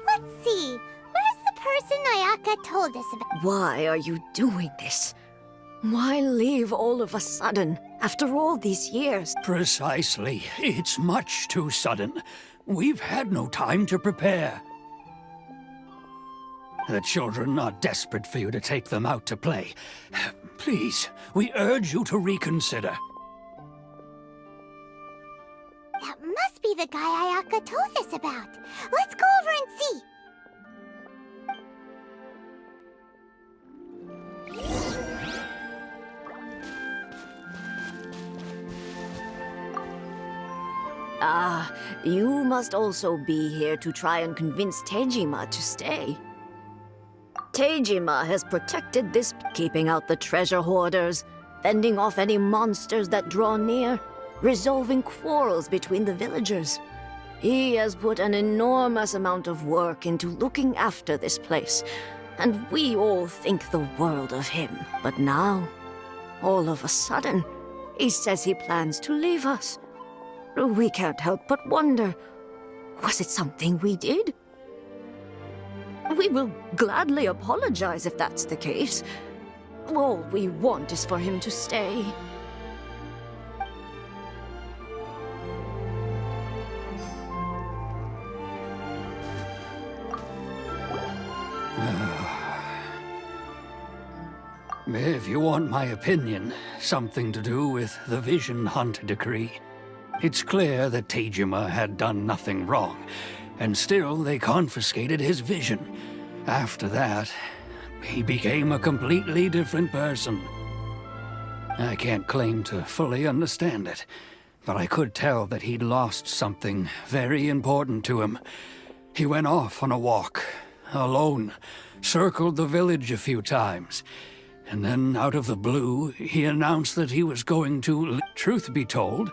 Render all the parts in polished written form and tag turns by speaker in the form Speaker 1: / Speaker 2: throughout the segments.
Speaker 1: Let's see. Where's the person Ayaka told us about?
Speaker 2: Why are you doing this? Why leave all of a sudden, after all these years?
Speaker 3: Precisely. It's much too sudden. We've had no time to prepare. The children are desperate for you to take them out to play. Please, we urge you to reconsider.
Speaker 1: That must be the guy Ayaka told us about. Let's go over and see.
Speaker 2: Ah, you must also be here to try and convince Tejima to stay. Tejima has protected this, keeping out the treasure hoarders, fending off any monsters that draw near, resolving quarrels between the villagers. He has put an enormous amount of work into looking after this place, and we all think the world of him. But now, all of a sudden, he says he plans to leave us. We can't help but wonder, was it something we did? We will gladly apologize if that's the case. All we want is for him to stay.
Speaker 3: If you want my opinion, something to do with the Vision Hunt decree. It's clear that Tejima had done nothing wrong, and still they confiscated his vision. After that, he became a completely different person. I can't claim to fully understand it, but I could tell that he'd lost something very important to him. He went off on a walk, alone, circled the village a few times, and then out of the blue, he announced that he was going to... Truth be told,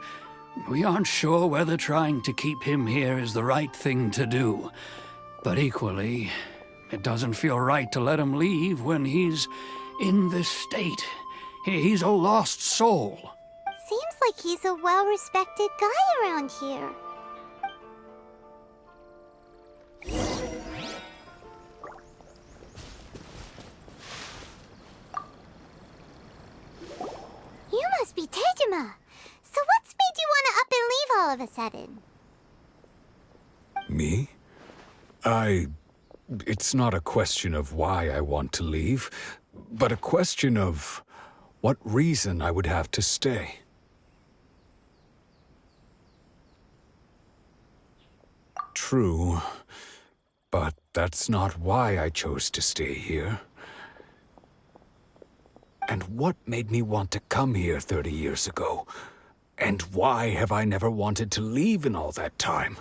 Speaker 3: we aren't sure whether trying to keep him here is the right thing to do. But equally, it doesn't feel right to let him leave when he's in this state. He's a lost soul.
Speaker 1: Seems like he's a well-respected guy around here. You must be Tejima. So what's made you want to up and leave all of a sudden?
Speaker 4: Me? It's not a question of why I want to leave, but a question of what reason I would have to stay. True, but that's not why I chose to stay here. And what made me want to come here 30 years ago? And why have I never wanted to leave in all that time?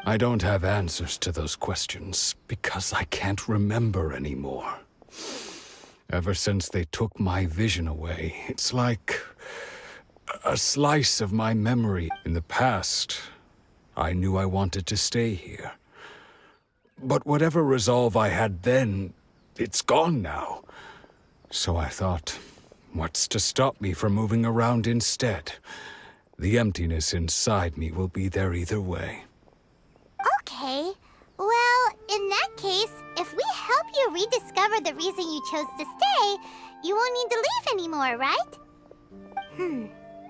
Speaker 4: I don't have answers to those questions because I can't remember anymore. Ever since they took my vision away, it's like a slice of my memory. In the past, I knew I wanted to stay here. But whatever resolve I had then, it's gone now. So I thought, what's to stop me from moving around instead? The emptiness inside me will be there either way.
Speaker 1: Okay. Well, in that case, if we help you rediscover the reason you chose to stay, you won't need to leave anymore, right?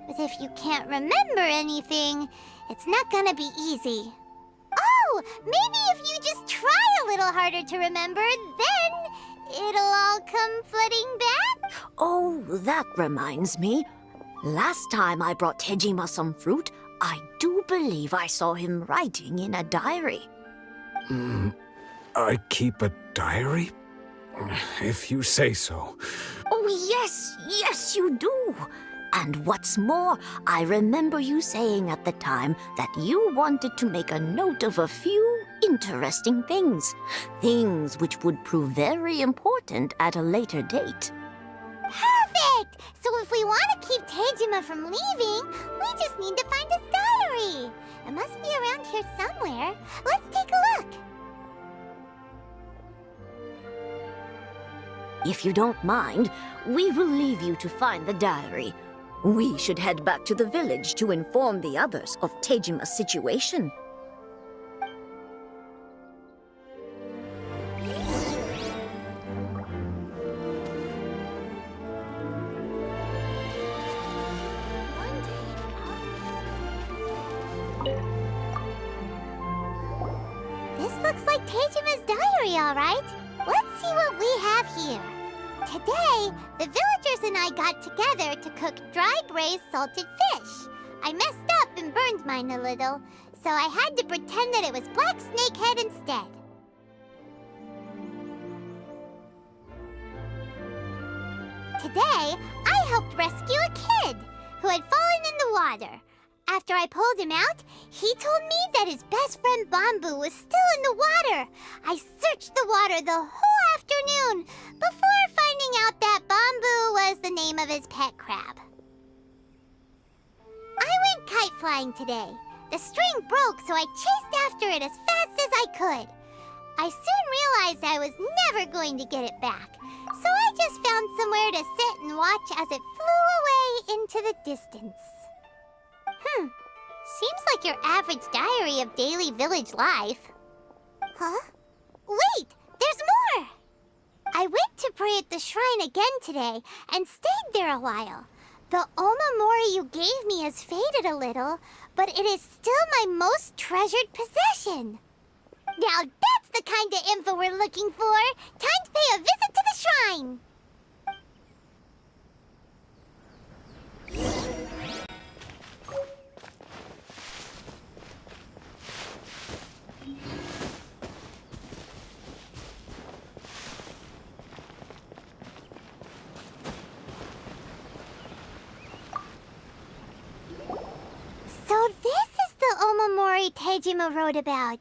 Speaker 1: But if you can't remember anything, it's not gonna be easy. Oh, maybe if you just try a little harder to remember, then it'll all come flooding back?
Speaker 2: Oh, that reminds me. Last time I brought Tejima some fruit, I do believe I saw him writing in a diary.
Speaker 4: I keep a diary? If you say so.
Speaker 2: Oh, yes, you do. And what's more, I remember you saying at the time that you wanted to make a note of a few interesting things. Things which would prove very important at a later date.
Speaker 1: Perfect! So if we want to keep Tejima from leaving, we just need to find his diary. It must be around here somewhere. Let's take a look.
Speaker 2: If you don't mind, we will leave you to find the diary. We should head back to the village to inform the others of Tejima's situation.
Speaker 1: This looks like Tejima's diary, all right. Let's see what we have here. Today, the villagers and I got together to cook dry braised salted fish. I messed up and burned mine a little, so I had to pretend that it was black snakehead instead. Today, I helped rescue a kid who had fallen in the water. After I pulled him out, he told me that his best friend Bamboo was still in the water. I searched the water the whole afternoon before finding out that Bamboo was the name of his pet crab. I went kite flying today. The string broke, so I chased after it as fast as I could. I soon realized I was never going to get it back, so I just found somewhere to sit and watch as it flew away into the distance. Seems like your average diary of daily village life. Huh? Wait, there's more! I went to pray at the shrine again today and stayed there a while. The Omamori you gave me has faded a little, but it is still my most treasured possession. Now that's the kind of info we're looking for. Time to pay a visit to the shrine. So this is the Omamori Tejima wrote about.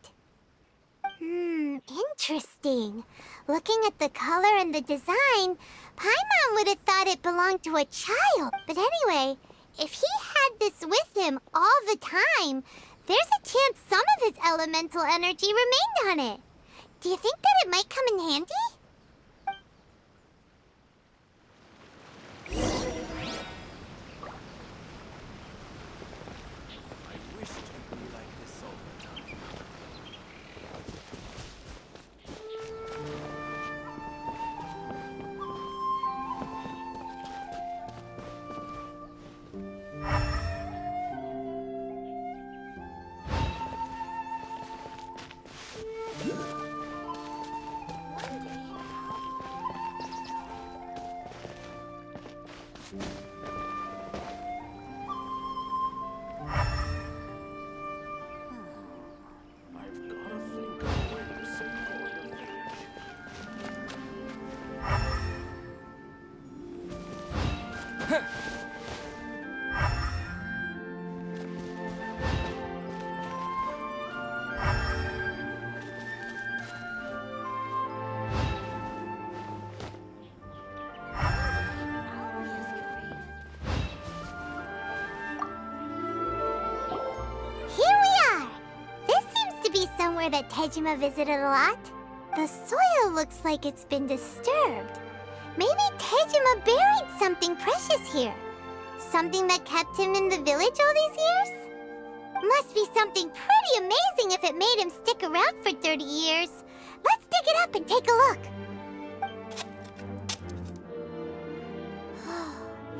Speaker 1: Interesting. Looking at the color and the design, Paimon would have thought it belonged to a child. But anyway, if he had this with him all the time, there's a chance some of his elemental energy remained on it. Do you think that it might come in handy? Somewhere that Tejima visited a lot. The soil looks like it's been disturbed. Maybe Tejima buried something precious here. Something that kept him in the village all these years? Must be something pretty amazing if it made him stick around for 30 years. Let's dig it up and take a look.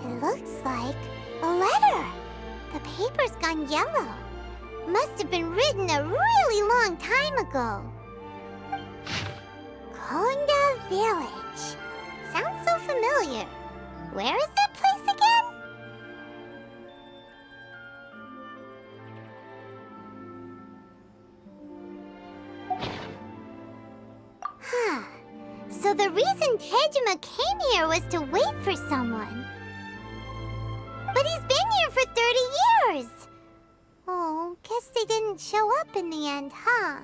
Speaker 1: It looks like a letter. The paper's gone yellow. Must have been written a really long time ago. Konda Village. Sounds so familiar. Where is that place again? So the reason Tejima came here was to wait for someone. But he's been here for 30 years! Oh, guess they didn't show up in the end, huh?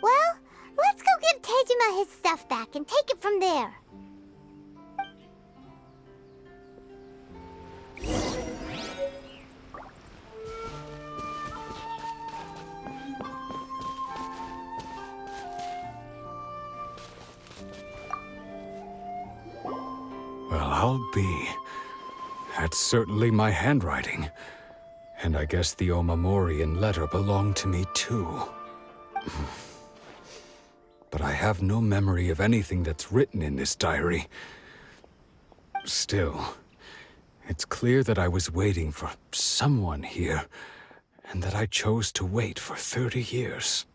Speaker 1: Well, let's go give Tejima his stuff back and take it from there.
Speaker 4: Well, I'll be. That's certainly my handwriting. And I guess the Omamorian letter belonged to me too. But I have no memory of anything that's written in this diary. Still, it's clear that I was waiting for someone here, and that I chose to wait for 30 years.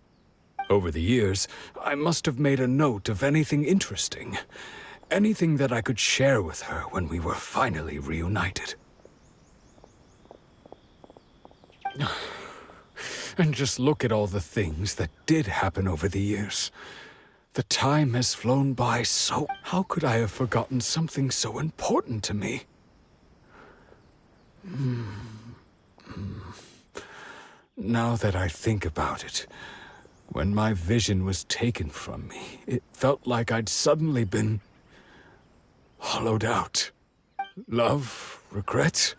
Speaker 4: Over the years, I must have made a note of anything interesting. Anything that I could share with her when we were finally reunited. And just look at all the things that did happen over the years. The time has flown by so... How could I have forgotten something so important to me? Now that I think about it, when my vision was taken from me, it felt like I'd suddenly been hollowed out. Love, regret,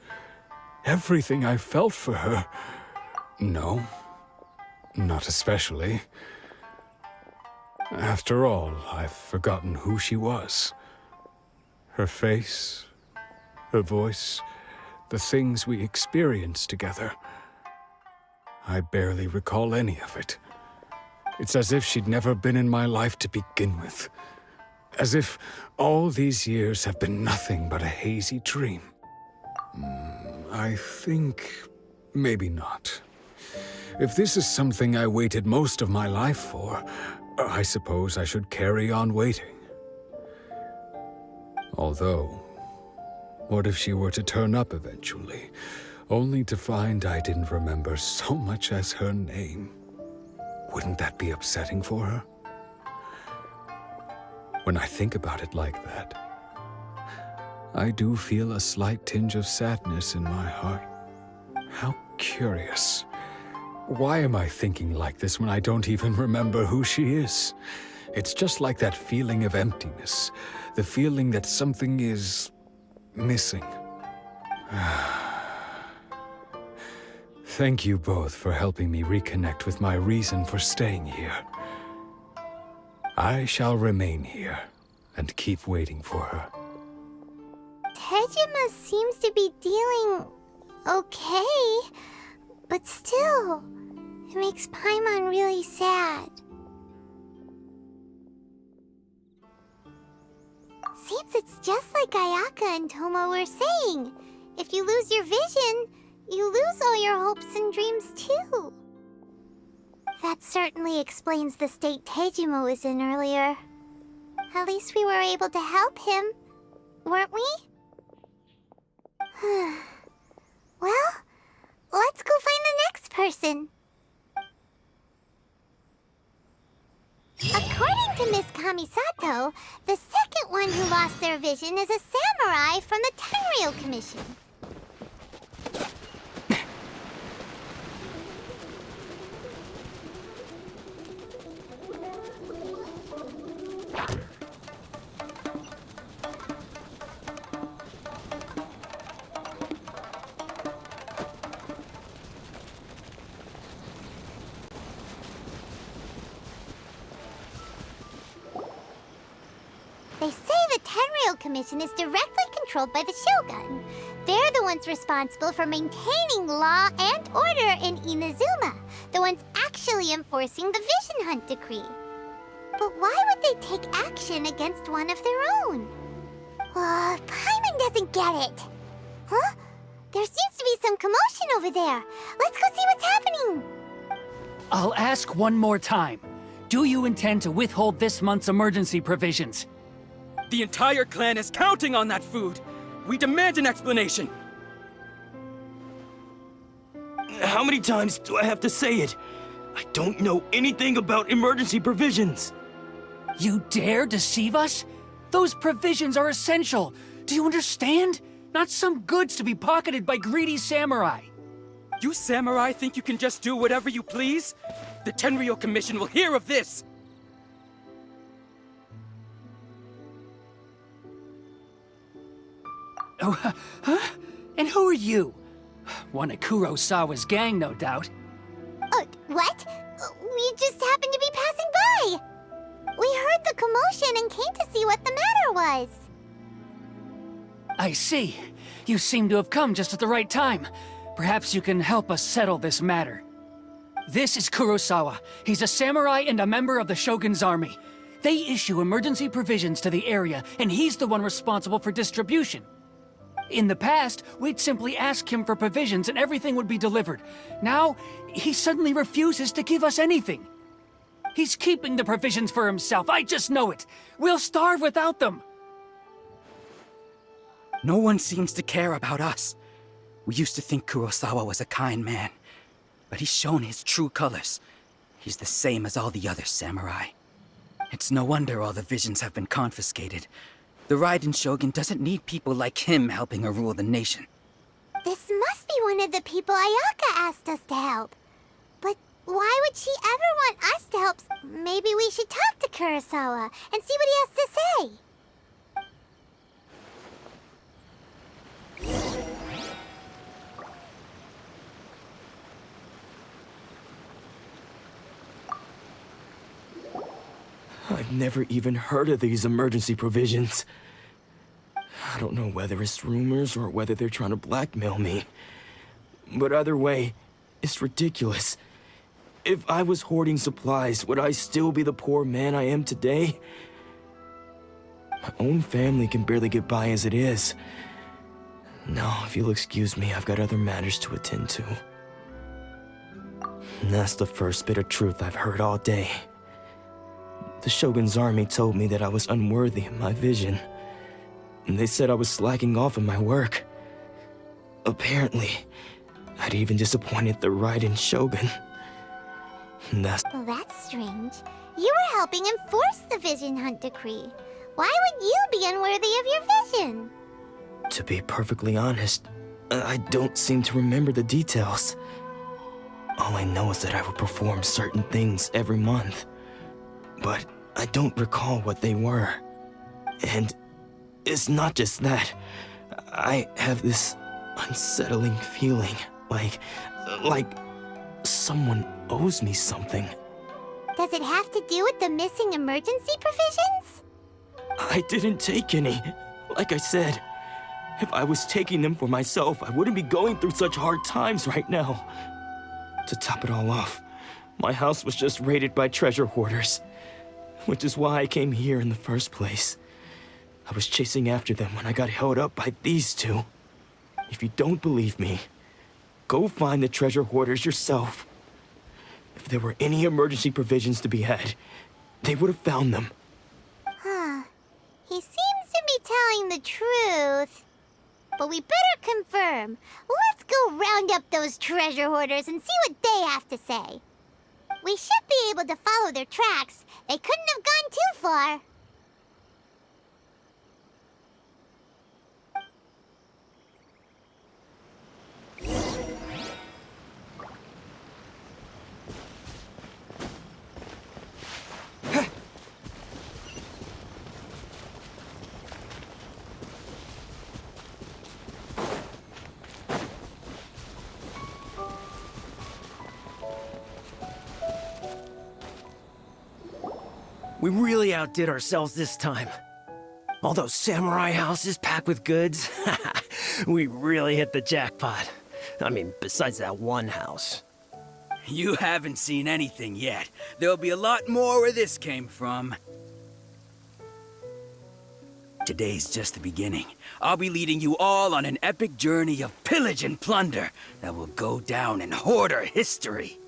Speaker 4: everything I felt for her. No, not especially. After all, I've forgotten who she was. Her face, her voice, the things we experienced together. I barely recall any of it. It's as if she'd never been in my life to begin with. As if all these years have been nothing but a hazy dream. I think maybe not. If this is something I waited most of my life for, I suppose I should carry on waiting. Although, what if she were to turn up eventually, only to find I didn't remember so much as her name? Wouldn't that be upsetting for her? When I think about it like that, I do feel a slight tinge of sadness in my heart. How curious. Why am I thinking like this when I don't even remember who she is? It's just like that feeling of emptiness, the feeling that something is missing. Thank you both for helping me reconnect with my reason for staying here. I shall remain here and keep waiting for her.
Speaker 1: Tejima seems to be dealing okay, but still, it makes Paimon really sad. Seems it's just like Ayaka and Tomo were saying. If you lose your vision, you lose all your hopes and dreams too. That certainly explains the state Tejima was in earlier. At least we were able to help him, weren't we? Well, let's go find the next person. According to Miss Kamisato, the second one who lost their vision is a samurai from the Tenryou Commission. They say the Tenryou Commission is directly controlled by the Shogun. They're the ones responsible for maintaining law and order in Inazuma, the ones actually enforcing the Vision Hunt decree. But why would they take action against one of their own? Paimon doesn't get it. Huh? There seems to be some commotion over there. Let's go see what's happening.
Speaker 5: I'll ask one more time. Do you intend to withhold this month's emergency provisions?
Speaker 6: The entire clan is counting on that food! We demand an explanation!
Speaker 7: How many times do I have to say it? I don't know anything about emergency provisions!
Speaker 5: You dare deceive us? Those provisions are essential! Do you understand? Not some goods to be pocketed by greedy samurai!
Speaker 6: You samurai think you can just do whatever you please? The Tenryou Commission will hear of this!
Speaker 5: Oh, huh? And who are you? One of Kurosawa's gang, no doubt.
Speaker 1: What? We just happened to be passing by. We heard the commotion and came to see what the matter was.
Speaker 5: I see. You seem to have come just at the right time. Perhaps you can help us settle this matter. This is Kurosawa. He's a samurai and a member of the Shogun's army. They issue emergency provisions to the area, and he's the one responsible for distribution. In the past, we'd simply ask him for provisions and everything would be delivered. Now, he suddenly refuses to give us anything. He's keeping the provisions for himself, I just know it. We'll starve without them.
Speaker 6: No one seems to care about us. We used to think Kurosawa was a kind man, but he's shown his true colors. He's the same as all the other samurai. It's no wonder all the visions have been confiscated. The Raiden Shogun doesn't need people like him helping her rule the nation.
Speaker 1: This must be one of the people Ayaka asked us to help. But why would she ever want us to help? Maybe we should talk to Kurosawa and see what he has to say.
Speaker 7: I've never even heard of these emergency provisions. I don't know whether it's rumors or whether they're trying to blackmail me. But either way, it's ridiculous. If I was hoarding supplies, would I still be the poor man I am today? My own family can barely get by as it is. Now, if you'll excuse me, I've got other matters to attend to. And that's the first bit of truth I've heard all day. The Shogun's army told me that I was unworthy of my vision. And they said I was slacking off in my work. Apparently, I'd even disappointed the Raiden Shogun. And
Speaker 1: Well, that's strange. You were helping enforce the Vision Hunt decree. Why would you be unworthy of your vision?
Speaker 7: To be perfectly honest, I don't seem to remember the details. All I know is that I would perform certain things every month. But I don't recall what they were. And it's not just that. I have this unsettling feeling, like someone owes me something.
Speaker 1: Does it have to do with the missing emergency provisions?
Speaker 7: I didn't take any. Like I said, if I was taking them for myself, I wouldn't be going through such hard times right now. To top it all off, my house was just raided by treasure hoarders. Which is why I came here in the first place. I was chasing after them when I got held up by these two. If you don't believe me, go find the treasure hoarders yourself. If there were any emergency provisions to be had, they would have found them.
Speaker 1: Huh. He seems to be telling the truth. But we better confirm. Let's go round up those treasure hoarders and see what they have to say. We should be able to follow their tracks. They couldn't have gone too far.
Speaker 8: We really outdid ourselves this time. All those samurai houses packed with goods. We really hit the jackpot. I mean, besides that one house.
Speaker 6: You haven't seen anything yet. There'll be a lot more where this came from. Today's just the beginning. I'll be leading you all on an epic journey of pillage and plunder that will go down in hoarder history.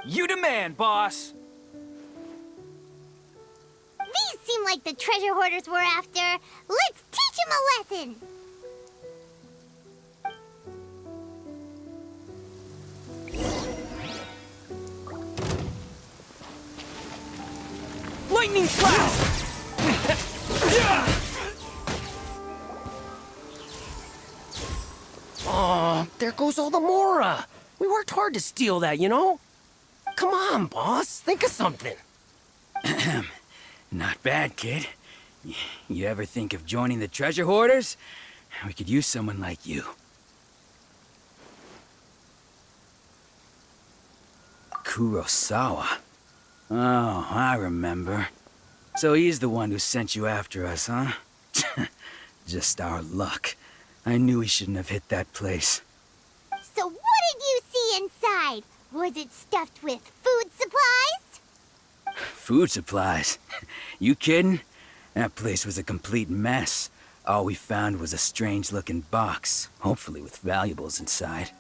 Speaker 5: You demand, boss.
Speaker 1: These seem like the treasure hoarders we're after. Let's teach them a lesson.
Speaker 5: Lightning flash!
Speaker 8: Aw, there goes all the Mora. We worked hard to steal that, you know? Come on, boss. Think of something.
Speaker 6: Not bad, kid. You ever think of joining the treasure hoarders? We could use someone like you. Kurosawa. Oh, I remember. So he's the one who sent you after us, huh? Just our luck. I knew he shouldn't have hit that place.
Speaker 1: So what did you see inside? Was it stuffed with food supplies?
Speaker 6: Food supplies? You kidding? That place was a complete mess. All we found was a strange-looking box, hopefully with valuables inside.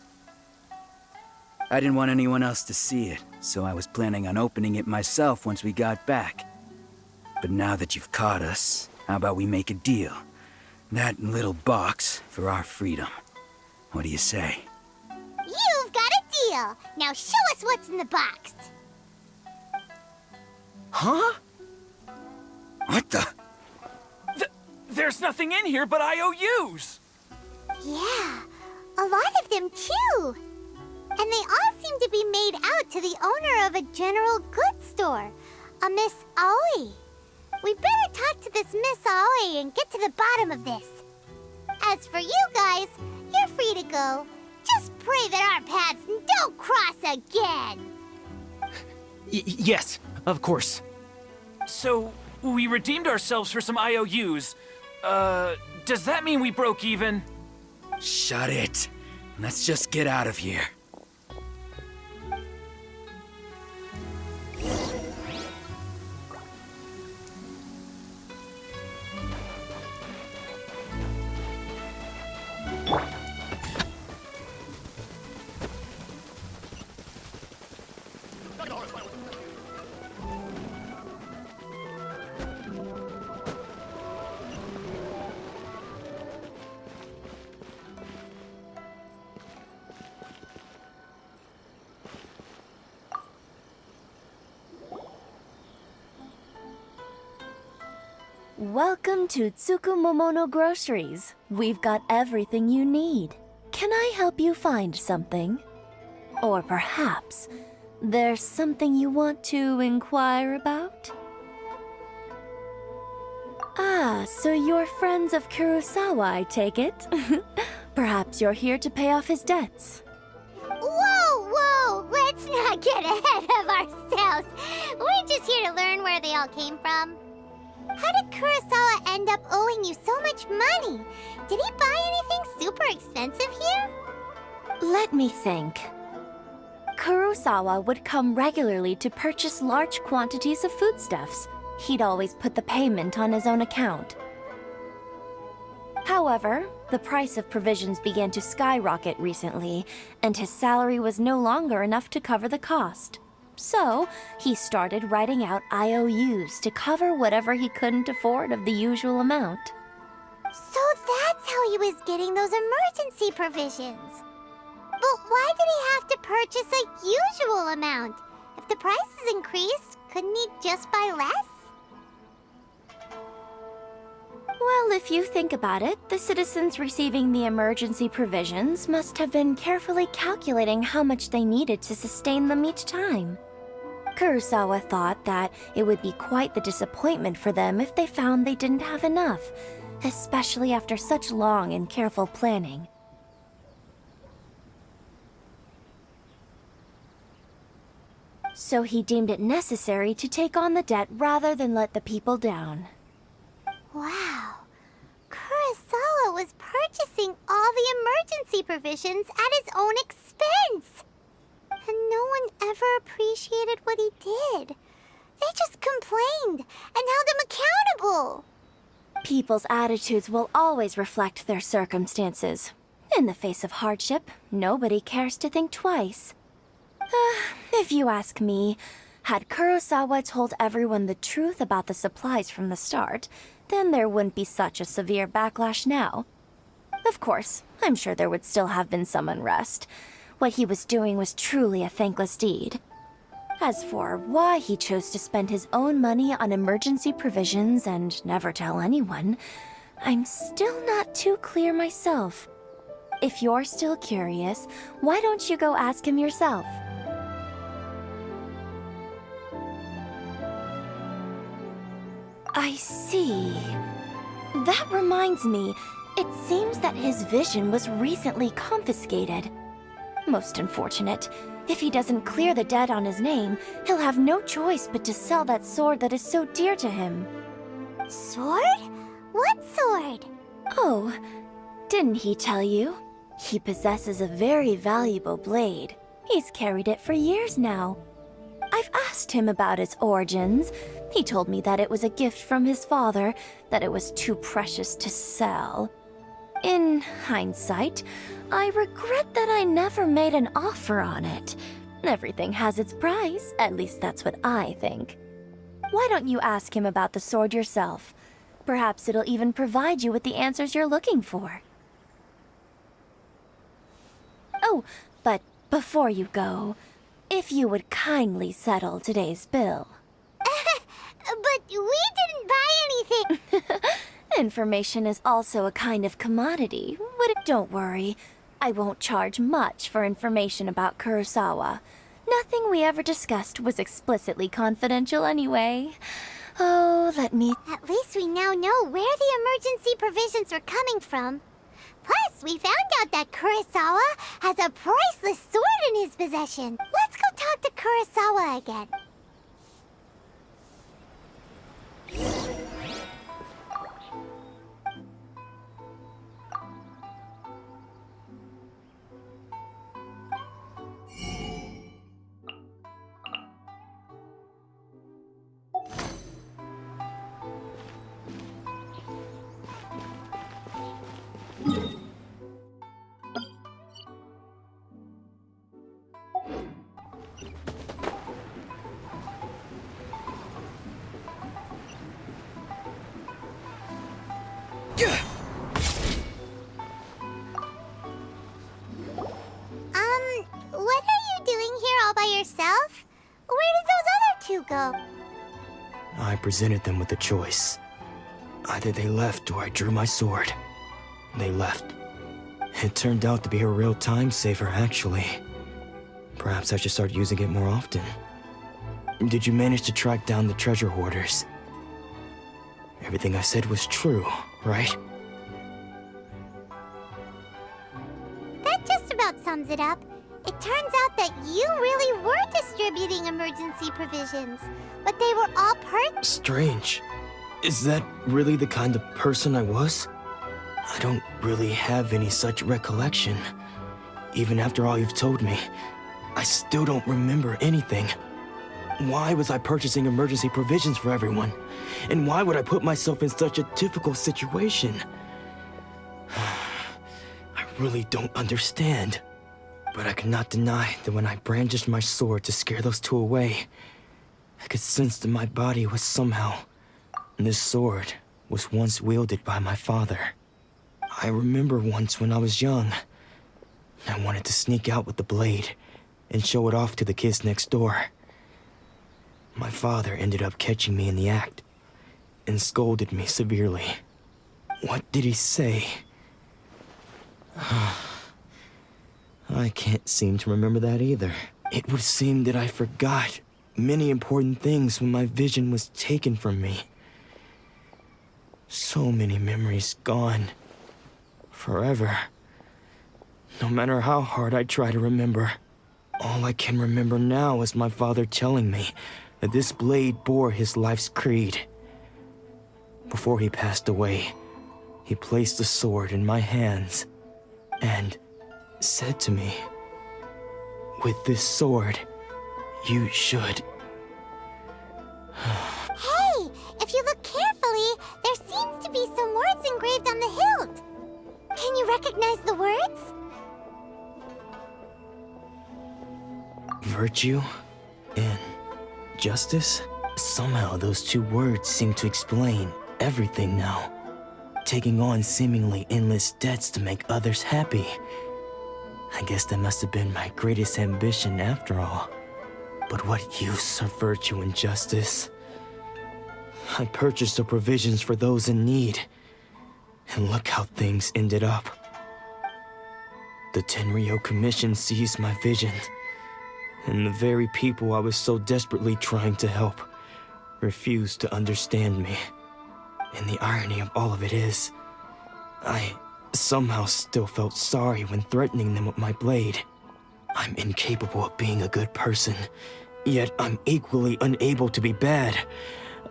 Speaker 6: I didn't want anyone else to see it, so I was planning on opening it myself once we got back. But now that you've caught us, how about we make a deal? That little box for our freedom. What do you say?
Speaker 1: You've got a deal. Now show us what's in the box.
Speaker 8: Huh?
Speaker 6: What the?
Speaker 5: There's nothing in here but IOUs!
Speaker 1: Yeah, a lot of them too. And they all seem to be made out to the owner of a general goods store, a Miss Aoi. We better talk to this Miss Aoi and get to the bottom of this. As for you guys, you're free to go. Just pray that our paths don't cross again.
Speaker 8: Yes, of course.
Speaker 5: So, we redeemed ourselves for some IOUs. Does that mean we broke even?
Speaker 6: Shut it. Let's just get out of here.
Speaker 2: Welcome to Tsukumomono Groceries. We've got everything you need. Can I help you find something? Or perhaps there's something you want to inquire about? Ah, so you're friends of Kurosawa, I take it? Perhaps you're here to pay off his debts.
Speaker 1: Whoa! Let's not get ahead of ourselves. We're just here to learn where they all came from. How did Kurosawa end up owing you so much money? Did he buy anything super expensive here?
Speaker 2: Let me think. Kurosawa would come regularly to purchase large quantities of foodstuffs. He'd always put the payment on his own account. However, the price of provisions began to skyrocket recently, and his salary was no longer enough to cover the cost. So, he started writing out IOUs to cover whatever he couldn't afford of the usual amount.
Speaker 1: So that's how he was getting those emergency provisions. But why did he have to purchase a usual amount? If the prices increased, couldn't he just buy less?
Speaker 2: Well, if you think about it, the citizens receiving the emergency provisions must have been carefully calculating how much they needed to sustain them each time. Kurosawa thought that it would be quite the disappointment for them if they found they didn't have enough, especially after such long and careful planning. So he deemed it necessary to take on the debt rather than let the people down.
Speaker 1: Wow. Kurosawa was purchasing all the emergency provisions at his own expense. And no one ever appreciated what he did. They just complained and held him accountable.
Speaker 2: People's attitudes will always reflect their circumstances. In the face of hardship, nobody cares to think twice. If you ask me, had Kurosawa told everyone the truth about the supplies from the start, then there wouldn't be such a severe backlash now. Of course, I'm sure there would still have been some unrest. What he was doing was truly a thankless deed. As for why he chose to spend his own money on emergency provisions and never tell anyone, I'm still not too clear myself. If you're still curious, why don't you go ask him yourself? I see. That reminds me, it seems that his vision was recently confiscated. Most unfortunate. If he doesn't clear the debt on his name, he'll have no choice but to sell that sword that is so dear to him.
Speaker 1: Sword? What sword?
Speaker 2: Oh, didn't he tell you? He possesses a very valuable blade. He's carried it for years now. I've asked him about its origins. He told me that it was a gift from his father, that it was too precious to sell. In hindsight, I regret that I never made an offer on it. Everything has its price, at least that's what I think. Why don't you ask him about the sword yourself? Perhaps it'll even provide you with the answers you're looking for. Oh, but before you go, if you would kindly settle today's bill.
Speaker 1: But we didn't buy anything.
Speaker 2: Information is also a kind of commodity. Don't worry, I won't charge much for information about Kurosawa. Nothing we ever discussed was explicitly confidential anyway. Oh, let me...
Speaker 1: At least we now know where the emergency provisions were coming from. Plus, we found out that Kurosawa has a priceless sword in his possession. Let's go talk to Kurosawa again. What are you doing here all by yourself? Where did those other two go?
Speaker 7: I presented them with a choice. Either they left or I drew my sword. They left. It turned out to be a real time saver, actually. Perhaps I should start using it more often. Did you manage to track down the treasure hoarders? Everything I said was true, right?
Speaker 1: That just about sums it up. It turns out that you really were distributing emergency provisions, but they were all
Speaker 7: Strange. Is that really the kind of person I was? I don't really have any such recollection. Even after all you've told me, I still don't remember anything. Why was I purchasing emergency provisions for everyone? And why would I put myself in such a difficult situation? I really don't understand. But I cannot deny that when I brandished my sword to scare those two away, I could sense that my body was somehow... This sword was once wielded by my father. I remember once when I was young, I wanted to sneak out with the blade and show it off to the kids next door. My father ended up catching me in the act and scolded me severely. What did he say? I can't seem to remember that either. It would seem that I forgot many important things when my vision was taken from me. So many memories gone. Forever. No matter how hard I try to remember, all I can remember now is my father telling me that this blade bore his life's creed. Before he passed away, he placed the sword in my hands and said to me, "With this sword, you should..."
Speaker 1: Hey, if you look carefully, there seems to be some words engraved on the hilt. Can you recognize the words?
Speaker 7: Virtue and justice? Somehow those two words seem to explain everything now. Taking on seemingly endless debts to make others happy. I guess that must have been my greatest ambition after all. But what use of virtue and justice? I purchased the provisions for those in need. And look how things ended up. The Tenryo Commission seized my vision. And the very people I was so desperately trying to help refused to understand me. And the irony of all of it is, I somehow still felt sorry when threatening them with my blade. I'm incapable of being a good person, yet I'm equally unable to be bad.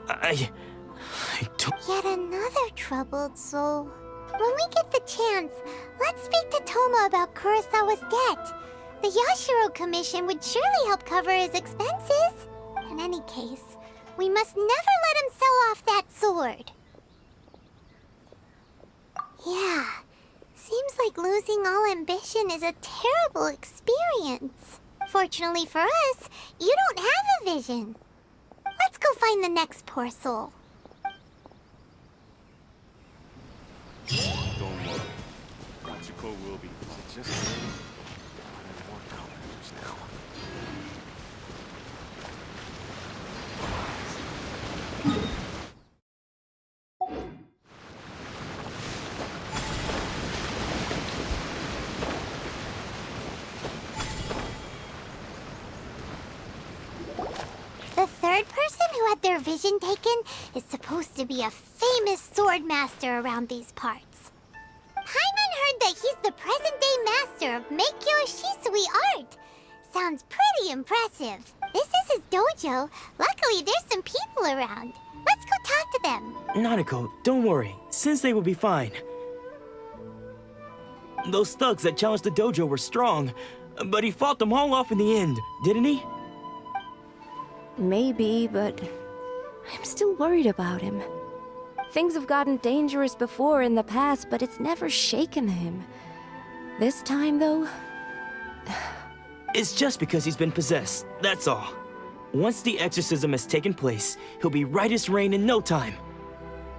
Speaker 7: I don't...
Speaker 1: Yet another troubled soul. When we get the chance, let's speak to Toma about Kurosawa's debt. The Yashiro Commission would surely help cover his expenses. In any case, we must never let him sell off that sword. Yeah, seems like losing all ambition is a terrible experience. Fortunately for us, you don't have a vision. Let's go find the next poor soul.
Speaker 9: Don't worry. Machiko will be. Just waiting. More commenters now.
Speaker 1: The third person who had their vision taken is supposed to be a famous sword master around these parts. Paimon heard that he's the present-day master of Meikyo Shisui art. Sounds pretty impressive. This is his dojo. Luckily, there's some people around. Let's go talk to them.
Speaker 7: Nanako, don't worry. Sensei will be fine. Those thugs that challenged the dojo were strong, but he fought them all off in the end, didn't he?
Speaker 2: Maybe, but I'm still worried about him. Things have gotten dangerous before in the past, but it's never shaken him. This time, though...
Speaker 7: It's just because he's been possessed, that's all. Once the exorcism has taken place, he'll be right as rain in no time.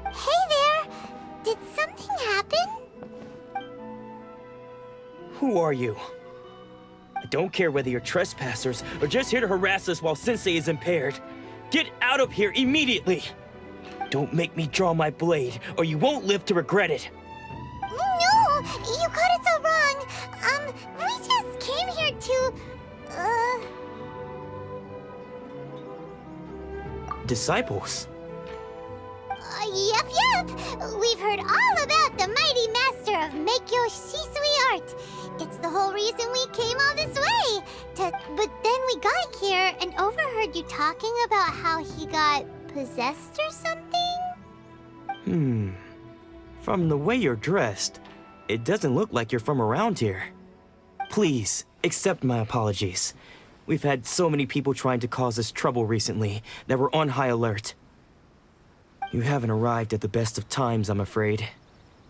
Speaker 1: Hey there! Did something happen?
Speaker 7: Who are you? I don't care whether you're trespassers or just here to harass us while Sensei is impaired. Get out of here immediately! Don't make me draw my blade, or you won't live to regret it.
Speaker 1: No! You got it so wrong! We just came here to...
Speaker 7: Disciples?
Speaker 1: Yep. We've heard all about the mighty master of Meikyo Shisui art. It's the whole reason we came all this way. But then we got here and overheard you talking about how he got possessed or something?
Speaker 7: From the way you're dressed, it doesn't look like you're from around here. Please, accept my apologies. We've had so many people trying to cause us trouble recently that we're on high alert. You haven't arrived at the best of times, I'm afraid.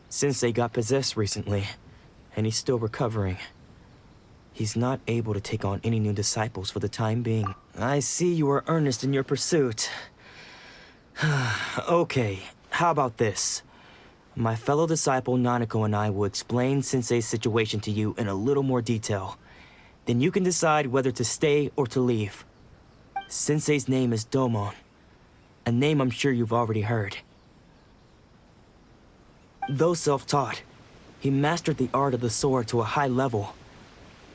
Speaker 7: Sensei got possessed recently, and he's still recovering. He's not able to take on any new disciples for the time being. I see you are earnest in your pursuit. Okay, how about this? My fellow disciple Nanako and I will explain Sensei's situation to you in a little more detail. Then you can decide whether to stay or to leave. Sensei's name is Domon, a name I'm sure you've already heard. Though self-taught, he mastered the art of the sword to a high level.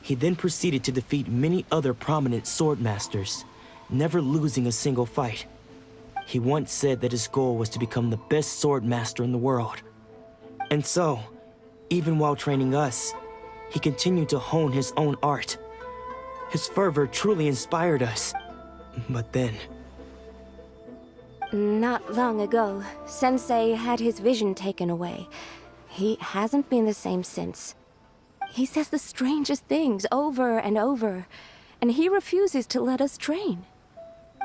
Speaker 7: He then proceeded to defeat many other prominent sword masters, never losing a single fight. He once said that his goal was to become the best sword master in the world. And so, even while training us, he continued to hone his own art. His fervor truly inspired us. But then...
Speaker 2: Not long ago, Sensei had his vision taken away. He hasn't been the same since. He says the strangest things over and over, and he refuses to let us train.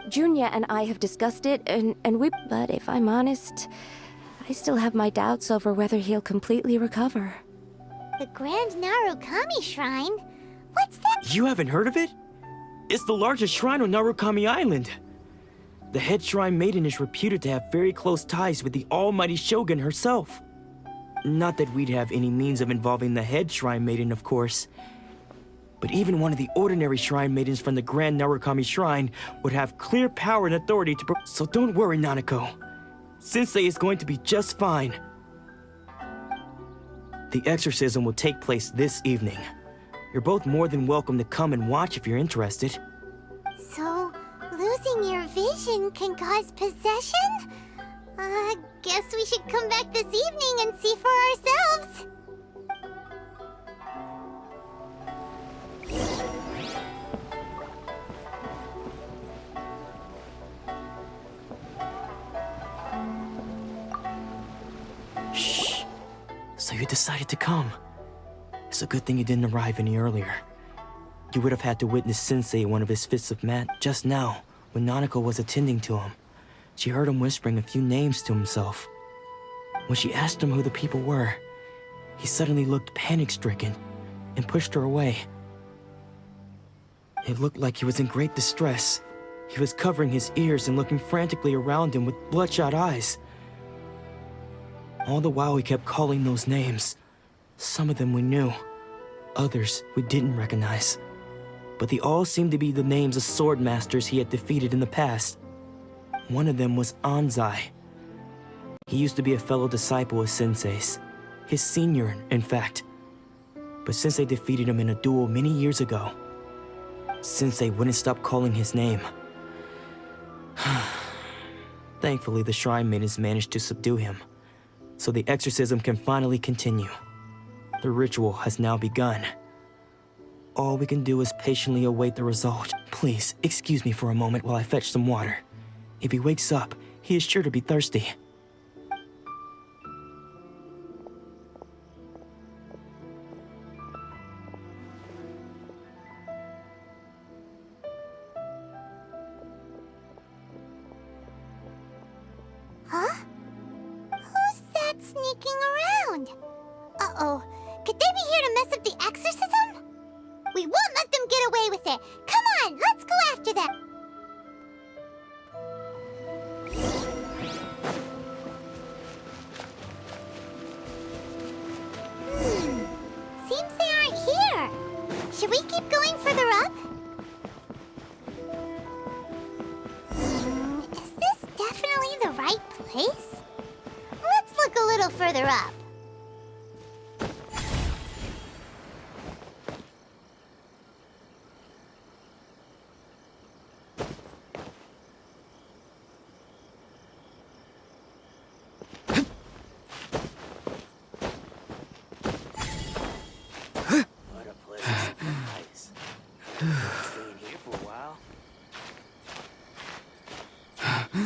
Speaker 2: Junya and I have discussed it, but if I'm honest, I still have my doubts over whether he'll completely recover.
Speaker 1: The Grand Narukami Shrine? What's that?
Speaker 7: You haven't heard of it? It's the largest shrine on Narukami Island. The head shrine maiden is reputed to have very close ties with the almighty Shogun herself. Not that we'd have any means of involving the head shrine maiden, of course. But even one of the ordinary shrine maidens from the Grand Narukami Shrine would have clear power and authority to So don't worry, Nanako. Sensei is going to be just fine. The exorcism will take place this evening. You're both more than welcome to come and watch if you're interested.
Speaker 1: So, losing your vision can cause possession? Guess we should come back this evening and see for ourselves.
Speaker 7: So you decided to come. It's a good thing you didn't arrive any earlier. You would have had to witness Sensei in one of his fits of mad just now, when Nanako was attending to him. She heard him whispering a few names to himself. When she asked him who the people were, he suddenly looked panic-stricken and pushed her away. It looked like he was in great distress. He was covering his ears and looking frantically around him with bloodshot eyes. All the while he kept calling those names. Some of them we knew, others we didn't recognize. But they all seemed to be the names of sword masters he had defeated in the past. One of them was Anzai. He used to be a fellow disciple of Sensei's, his senior, in fact. But Sensei defeated him in a duel many years ago. Sensei wouldn't stop calling his name. Thankfully, the shrine maidens managed to subdue him, so the exorcism can finally continue. The ritual has now begun. All we can do is patiently await the result. Please, excuse me for a moment while I fetch some water. If he wakes up, he is sure to be thirsty.
Speaker 1: Huh? Who's that sneaking around? Uh-oh. Could they be here to mess up the exorcism? We won't let them get away with it. Come on, let's go after them. Seems they aren't here. Should we keep going further up? Is this definitely the right place? Let's look a little further up.
Speaker 10: What a pleasant surprise. Staying here for a while.
Speaker 1: Aha!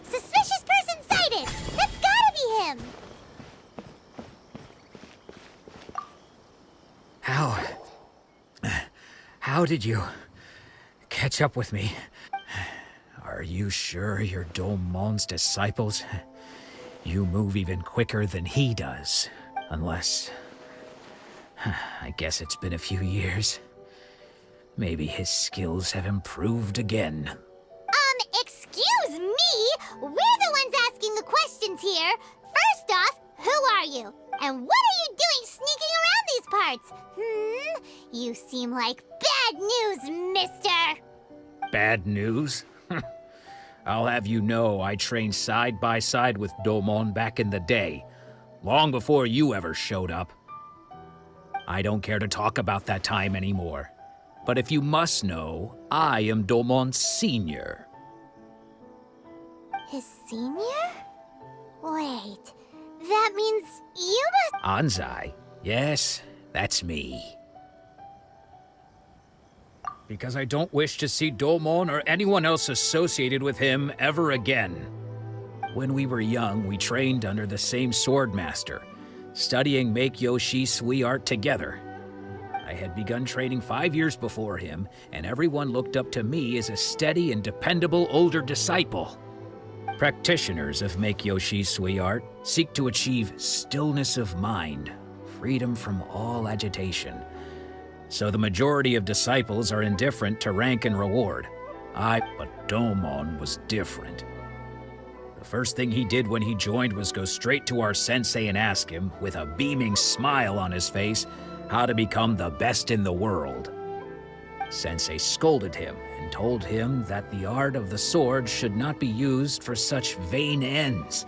Speaker 1: Suspicious person sighted! That's gotta be him!
Speaker 5: How did you catch up with me? Are you sure you're Domon's disciples? You move even quicker than he does. Unless... I guess it's been a few years. Maybe his skills have improved again.
Speaker 1: Excuse me? We're the ones asking the questions here. First off, who are you? And what are you doing sneaking around these parts? You seem like bad news, mister.
Speaker 5: Bad news? I'll have you know I trained side by side with Domon back in the day, long before you ever showed up. I don't care to talk about that time anymore. But if you must know, I am Domon's senior.
Speaker 1: His senior? Wait, that means you must...
Speaker 5: Anzai? Yes, that's me. Because I don't wish to see Domon or anyone else associated with him ever again. When we were young, we trained under the same sword master, studying Make-Yoshi Sui art together. I had begun training 5 years before him, and everyone looked up to me as a steady and dependable older disciple. Practitioners of Make-Yoshi Sui art seek to achieve stillness of mind, freedom from all agitation. So the majority of disciples are indifferent to rank and reward. But Domon was different. The first thing he did when he joined was go straight to our sensei and ask him, with a beaming smile on his face, how to become the best in the world. Sensei scolded him and told him that the art of the sword should not be used for such vain ends.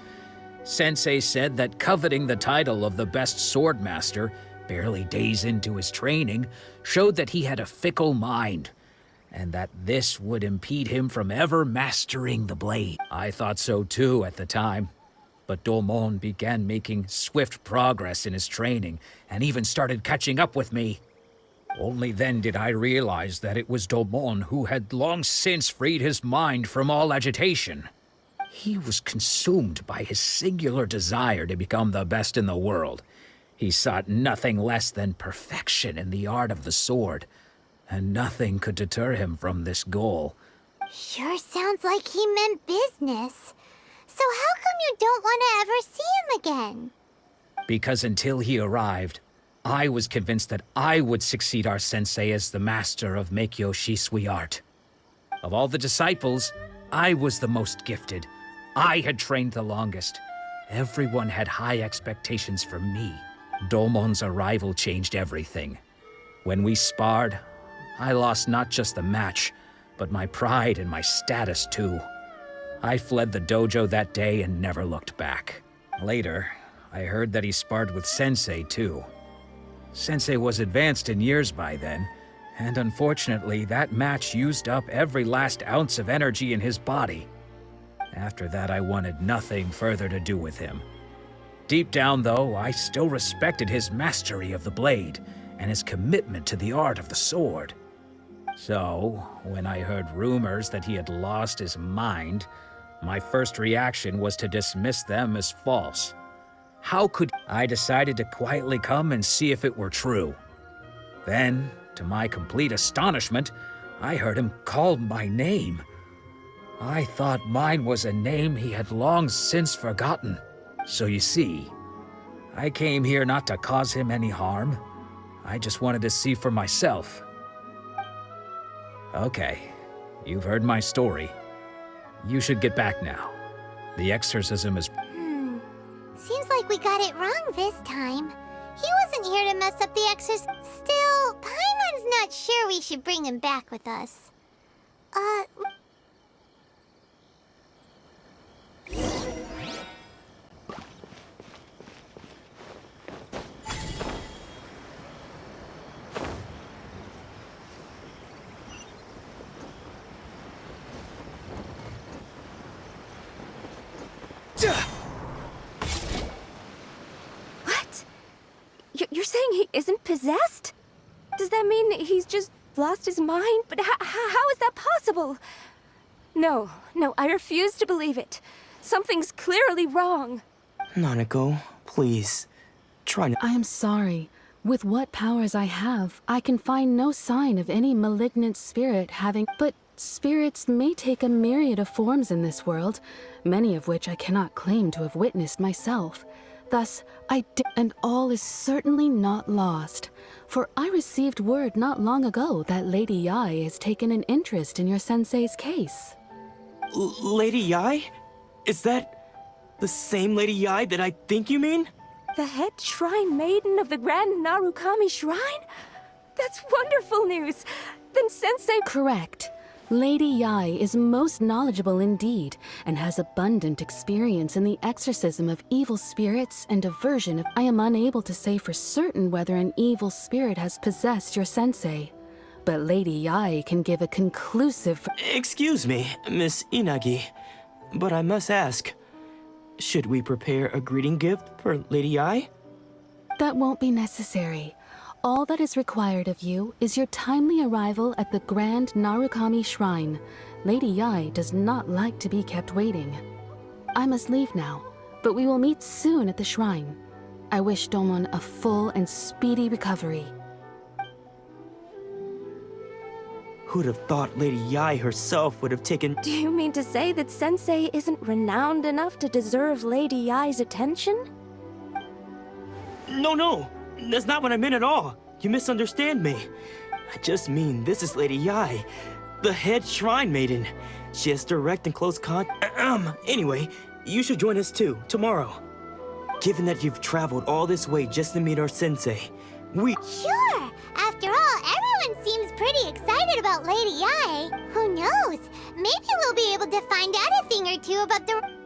Speaker 5: Sensei said that coveting the title of the best sword master, barely days into his training, showed that he had a fickle mind, and that this would impede him from ever mastering the blade. I thought so too at the time, but Domon began making swift progress in his training, and even started catching up with me.
Speaker 11: Only then did I realize that it was Domon who had long since freed his mind from all agitation. He was consumed by his singular desire to become the best in the world. He sought nothing less than perfection in the art of the sword, and nothing could deter him from this goal.
Speaker 1: Sure sounds like he meant business. So how come you don't want to ever see him again?
Speaker 11: Because until he arrived, I was convinced that I would succeed our sensei as the master of Meikyo Shisui art. Of all the disciples, I was the most gifted. I had trained the longest. Everyone had high expectations for me. Domon's arrival changed everything. When we sparred, I lost not just the match, but my pride and my status too. I fled the dojo that day and never looked back. Later, I heard that he sparred with Sensei too. Sensei was advanced in years by then, and unfortunately that match used up every last ounce of energy in his body. After that, I wanted nothing further to do with him. Deep down, though, I still respected his mastery of the blade and his commitment to the art of the sword. So, when I heard rumors that he had lost his mind, my first reaction was to dismiss them as false. How could I decided to quietly come and see if it were true. Then, to my complete astonishment, I heard him call my name. I thought mine was a name he had long since forgotten. So you see, I came here not to cause him any harm. I just wanted to see for myself. Okay, you've heard my story. You should get back now. The exorcism is...
Speaker 1: Seems like we got it wrong this time. He wasn't here to mess up the exorcism. Still, Paimon's not sure we should bring him back with us.
Speaker 12: What? You're saying he isn't possessed? Does that mean he's just lost his mind? But how is that possible? No, I refuse to believe it. Something's clearly wrong.
Speaker 7: Nanako, please. Try not...
Speaker 13: I am sorry. With what powers I have, I can find no sign of any malignant spirit having... But spirits may take a myriad of forms in this world, many of which I cannot claim to have witnessed myself. Thus, and all is certainly not lost. For I received word not long ago that Lady Yai has taken an interest in your sensei's case.
Speaker 7: Lady Yai? Is that the same Lady Yai that I think you mean?
Speaker 12: The head shrine maiden of the Grand Narukami Shrine? That's wonderful news! Then Sensei...
Speaker 13: Correct. Lady Yai is most knowledgeable indeed, and has abundant experience in the exorcism of evil spirits and aversion of... I am unable to say for certain whether an evil spirit has possessed your sensei, but Lady Yai can give a conclusive...
Speaker 7: Excuse me, Miss Inagi, but I must ask, should we prepare a greeting gift for Lady Yai?
Speaker 13: That won't be necessary. All that is required of you is your timely arrival at the Grand Narukami Shrine. Lady Yai does not like to be kept waiting. I must leave now, but we will meet soon at the shrine. I wish Domon a full and speedy recovery.
Speaker 7: Who'd have thought Lady Yai herself would have taken...
Speaker 12: Do you mean to say that Sensei isn't renowned enough to deserve Lady Yai's attention?
Speaker 7: No, that's not what I meant at all. You misunderstand me. I just mean this is Lady Yai, the head shrine maiden. She has direct and close Anyway, you should join us too, tomorrow. Given that you've traveled all this way just to meet our sensei,
Speaker 1: Sure! After all, everyone seems pretty excited about Lady Yai. Who knows? Maybe we'll be able to find out a thing or two about the...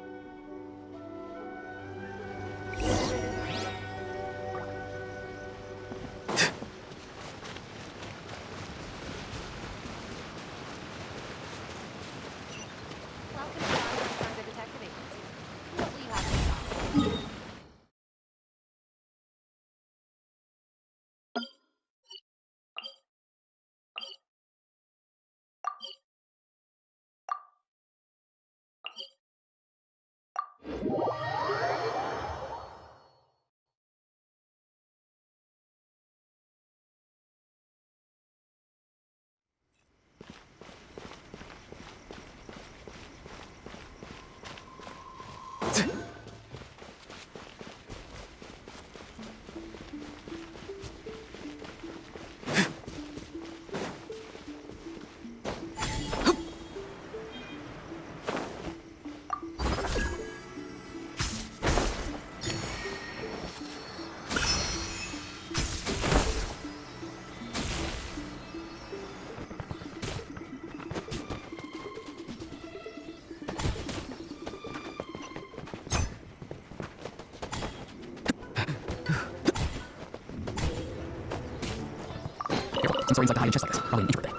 Speaker 6: Sensor inside the hiding chest like this. Probably an intro thing.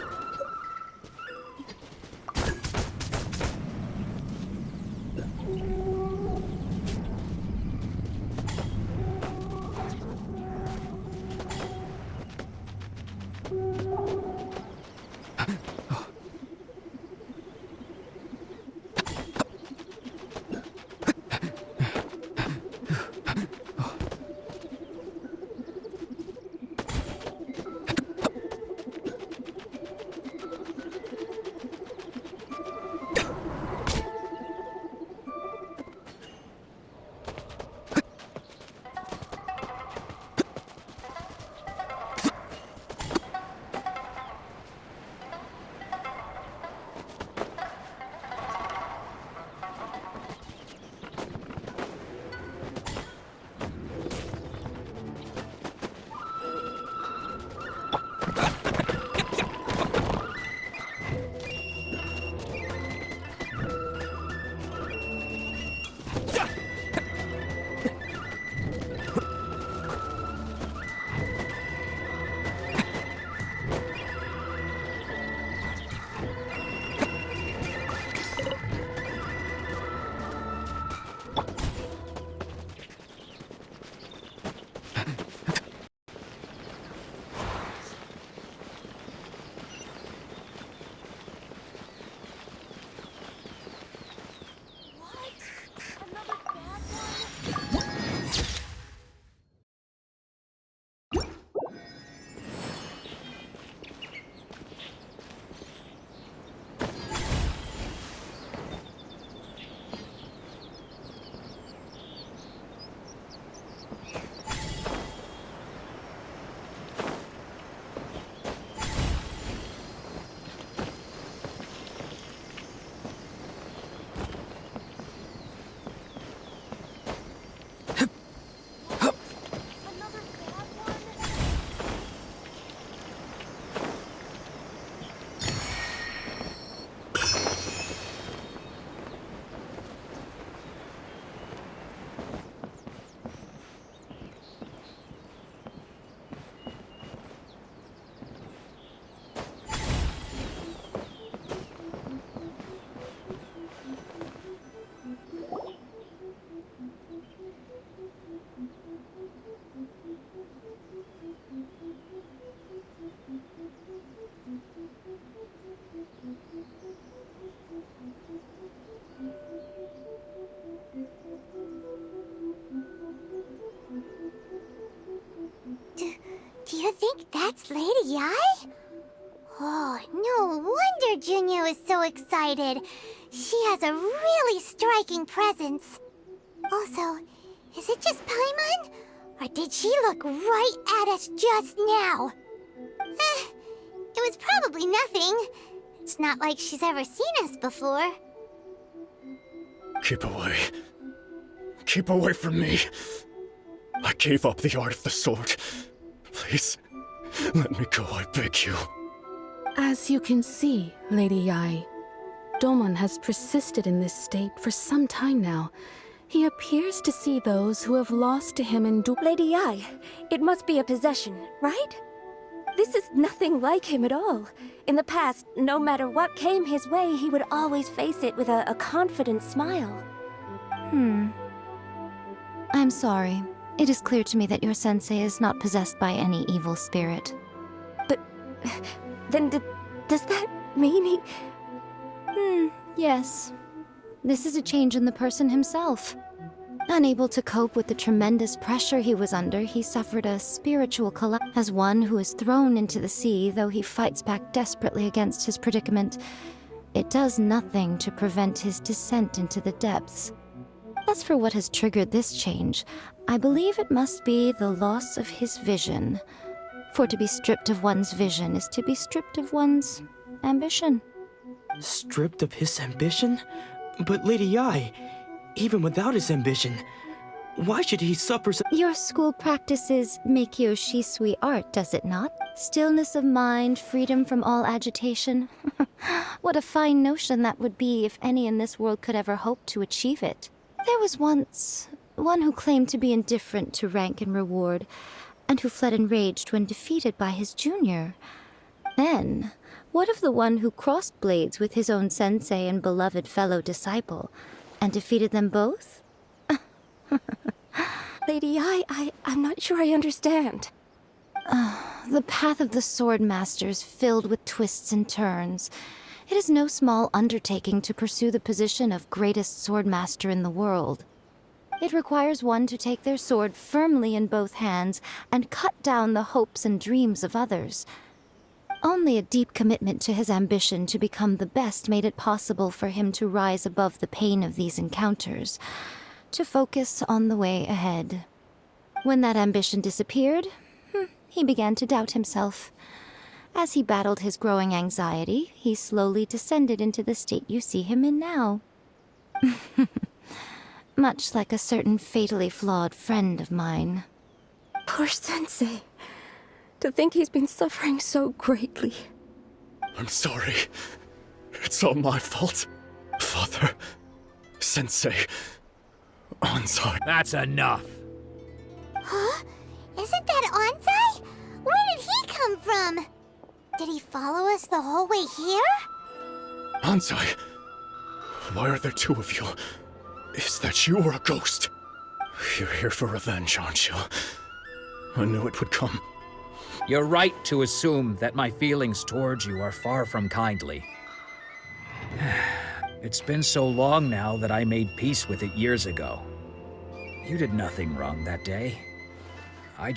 Speaker 1: Do you think that's Lady Yae? Oh, no wonder Junyo is so excited. She has a really striking presence. Also, is it just Paimon? Or did she look right at us just now? It was probably nothing. It's not like she's ever seen us before.
Speaker 4: Keep away. Keep away from me. I gave up the art of the sword. Please, let me go, I beg you.
Speaker 13: As you can see, Lady Yae, Domon has persisted in this state for some time now. He appears to see those who have lost to him in
Speaker 12: Lady Yae, it must be a possession, right? This is nothing like him at all. In the past, no matter what came his way, he would always face it with a confident smile.
Speaker 14: I'm sorry. It is clear to me that your sensei is not possessed by any evil spirit.
Speaker 12: But then does that mean he...
Speaker 14: Yes. This is a change in the person himself. Unable to cope with the tremendous pressure he was under, he suffered a spiritual collapse. As one who is thrown into the sea, though he fights back desperately against his predicament, it does nothing to prevent his descent into the depths. As for what has triggered this change, I believe it must be the loss of his vision. For to be stripped of one's vision is to be stripped of one's ambition.
Speaker 7: Stripped of his ambition? But Lady Yai, even without his ambition, why should he suffer so—
Speaker 14: Your school practices Meikyo Shisui art, does it not? Stillness of mind, freedom from all agitation. What a fine notion that would be if any in this world could ever hope to achieve it. There was once one who claimed to be indifferent to rank and reward, and who fled enraged when defeated by his junior. Then, what of the one who crossed blades with his own sensei and beloved fellow disciple, and defeated them both?
Speaker 12: Lady, I'm not sure I understand.
Speaker 14: The path of the sword master is filled with twists and turns. It is no small undertaking to pursue the position of greatest sword master in the world. It requires one to take their sword firmly in both hands and cut down the hopes and dreams of others. Only a deep commitment to his ambition to become the best made it possible for him to rise above the pain of these encounters, to focus on the way ahead. When that ambition disappeared, he began to doubt himself. As he battled his growing anxiety, he slowly descended into the state you see him in now. Much like a certain fatally flawed friend of mine.
Speaker 12: Poor Sensei. To think he's been suffering so greatly.
Speaker 4: I'm sorry. It's all my fault. Father, Sensei, Anzai.
Speaker 11: That's enough.
Speaker 1: Huh? Isn't that Anzai? Where did he come from? Did he follow us the whole way here?
Speaker 4: Anzai, why are there two of you? Is that you or a ghost? You're here for revenge, aren't you? I knew it would come.
Speaker 11: You're right to assume that my feelings towards you are far from kindly. It's been so long now that I made peace with it years ago. You did nothing wrong that day. I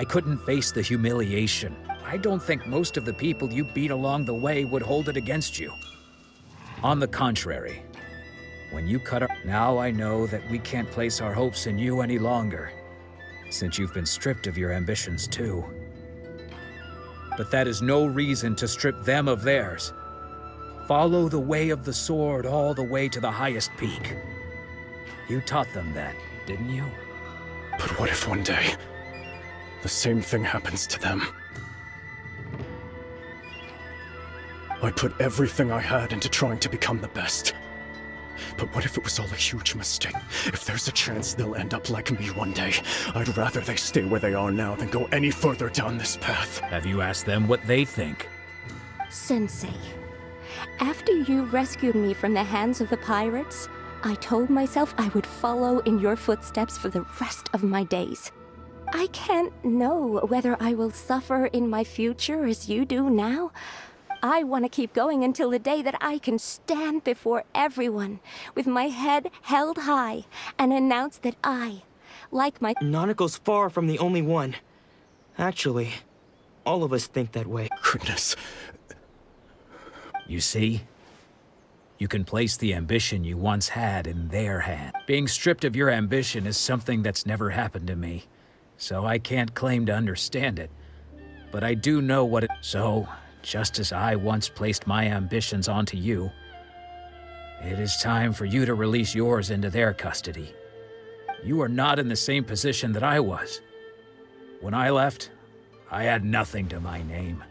Speaker 11: couldn't face the humiliation. I don't think most of the people you beat along the way would hold it against you. On the contrary, when you cut our— Now I know that we can't place our hopes in you any longer, since you've been stripped of your ambitions too. But that is no reason to strip them of theirs. Follow the way of the sword all the way to the highest peak. You taught them that, didn't you?
Speaker 4: But what if one day, the same thing happens to them? I put everything I had into trying to become the best. But what if it was all a huge mistake? If there's a chance they'll end up like me one day, I'd rather they stay where they are now than go any further down this path.
Speaker 11: Have you asked them what they think?
Speaker 12: Sensei, after you rescued me from the hands of the pirates, I told myself I would follow in your footsteps for the rest of my days. I can't know whether I will suffer in my future as you do now. I want to keep going until the day that I can stand before everyone with my head held high and announce that I, like my—
Speaker 7: Nanako's far from the only one. Actually, all of us think that way.
Speaker 4: Goodness.
Speaker 11: You see? You can place the ambition you once had in their hand. Being stripped of your ambition is something that's never happened to me, so I can't claim to understand it. But I do know what it— So, just as I once placed my ambitions onto you, it is time for you to release yours into their custody. You are not in the same position that I was. When I left, I had nothing to my name.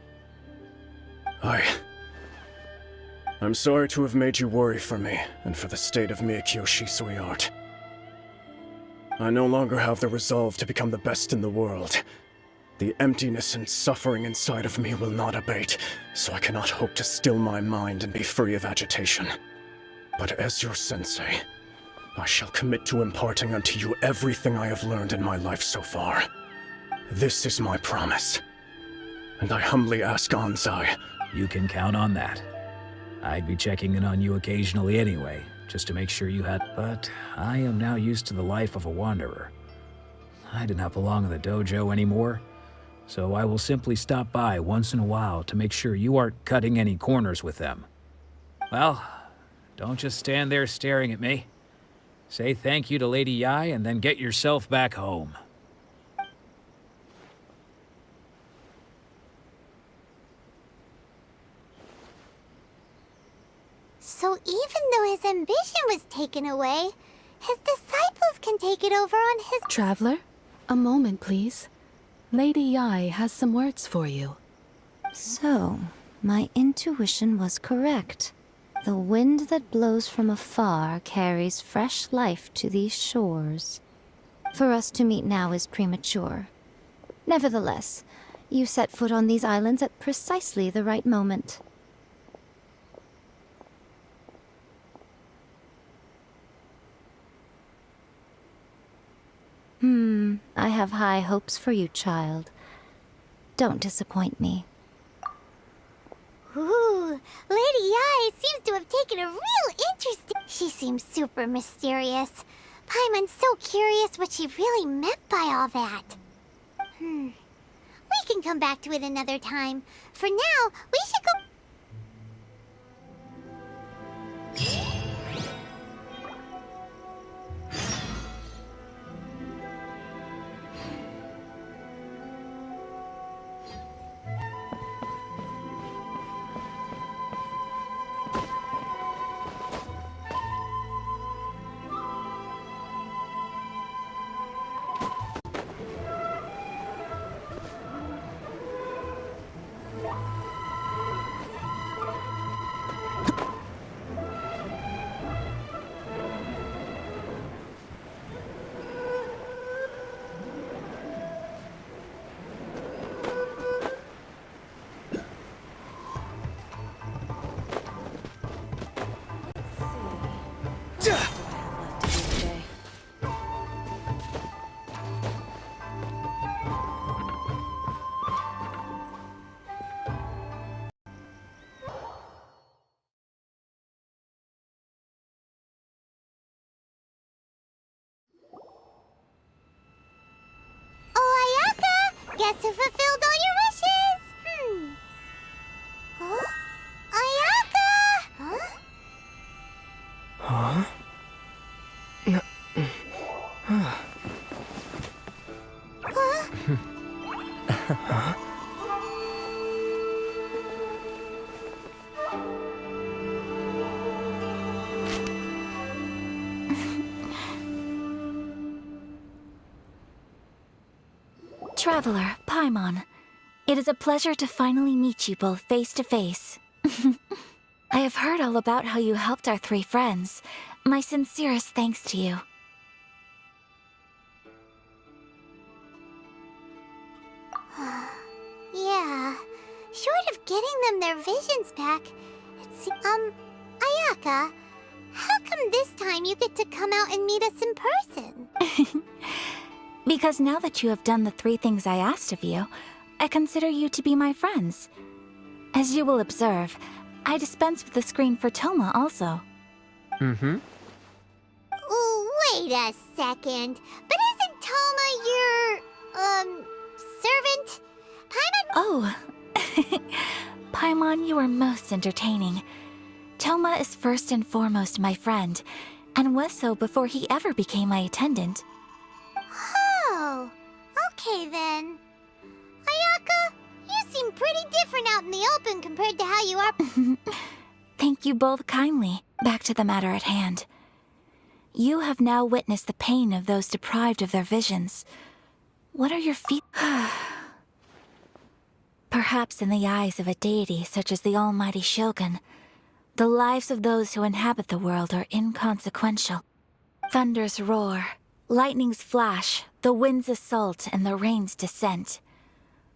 Speaker 4: I'm sorry to have made you worry for me, and for the state of Meikyo Shisui art. I no longer have the resolve to become the best in the world. The emptiness and suffering inside of me will not abate, so I cannot hope to still my mind and be free of agitation. But as your sensei, I shall commit to imparting unto you everything I have learned in my life so far. This is my promise. And I humbly ask Anzai—
Speaker 11: You can count on that. I'd be checking in on you occasionally anyway, just to make sure you had. But I am now used to the life of a wanderer. I do not belong in the dojo anymore, so I will simply stop by once in a while to make sure you aren't cutting any corners with them. Well, don't just stand there staring at me. Say thank you to Lady Yai and then get yourself back home.
Speaker 1: So even though his ambition was taken away, his disciples can take it over on his...
Speaker 13: Traveler, a moment, please. Lady Yai has some words for you.
Speaker 14: So, my intuition was correct. The wind that blows from afar carries fresh life to these shores. For us to meet now is premature. Nevertheless, you set foot on these islands at precisely the right moment. I have high hopes for you, child. Don't disappoint me.
Speaker 1: Ooh, Lady Yai seems to have taken a real interest in... She seems super mysterious. Paimon's so curious what she really meant by all that. We can come back to it another time. For now, we should go... Guess who fulfilled all your wishes? Huh? Ayaka! Huh?
Speaker 15: Traveler, Paimon, it is a pleasure to finally meet you both face to face. I have heard all about how you helped our three friends. My sincerest thanks to you.
Speaker 1: Yeah, short of getting them their visions back, it's... Ayaka, how come this time you get to come out and meet us in person?
Speaker 15: Because now that you have done the three things I asked of you, I consider you to be my friends. As you will observe, I dispense with the screen for Toma also.
Speaker 1: Ooh, wait a second. But isn't Toma your, servant? Paimon?
Speaker 15: Oh. Paimon, you are most entertaining. Toma is first and foremost my friend, and was so before he ever became my attendant.
Speaker 1: Oh, okay then. Ayaka, you seem pretty different out in the open compared to how you are...
Speaker 15: Thank you both kindly. Back to the matter at hand. You have now witnessed the pain of those deprived of their visions. What are your feelings? Perhaps in the eyes of a deity such as the almighty Shogun, the lives of those who inhabit the world are inconsequential. Thunders roar, lightnings flash, the winds assault, and the rains descent.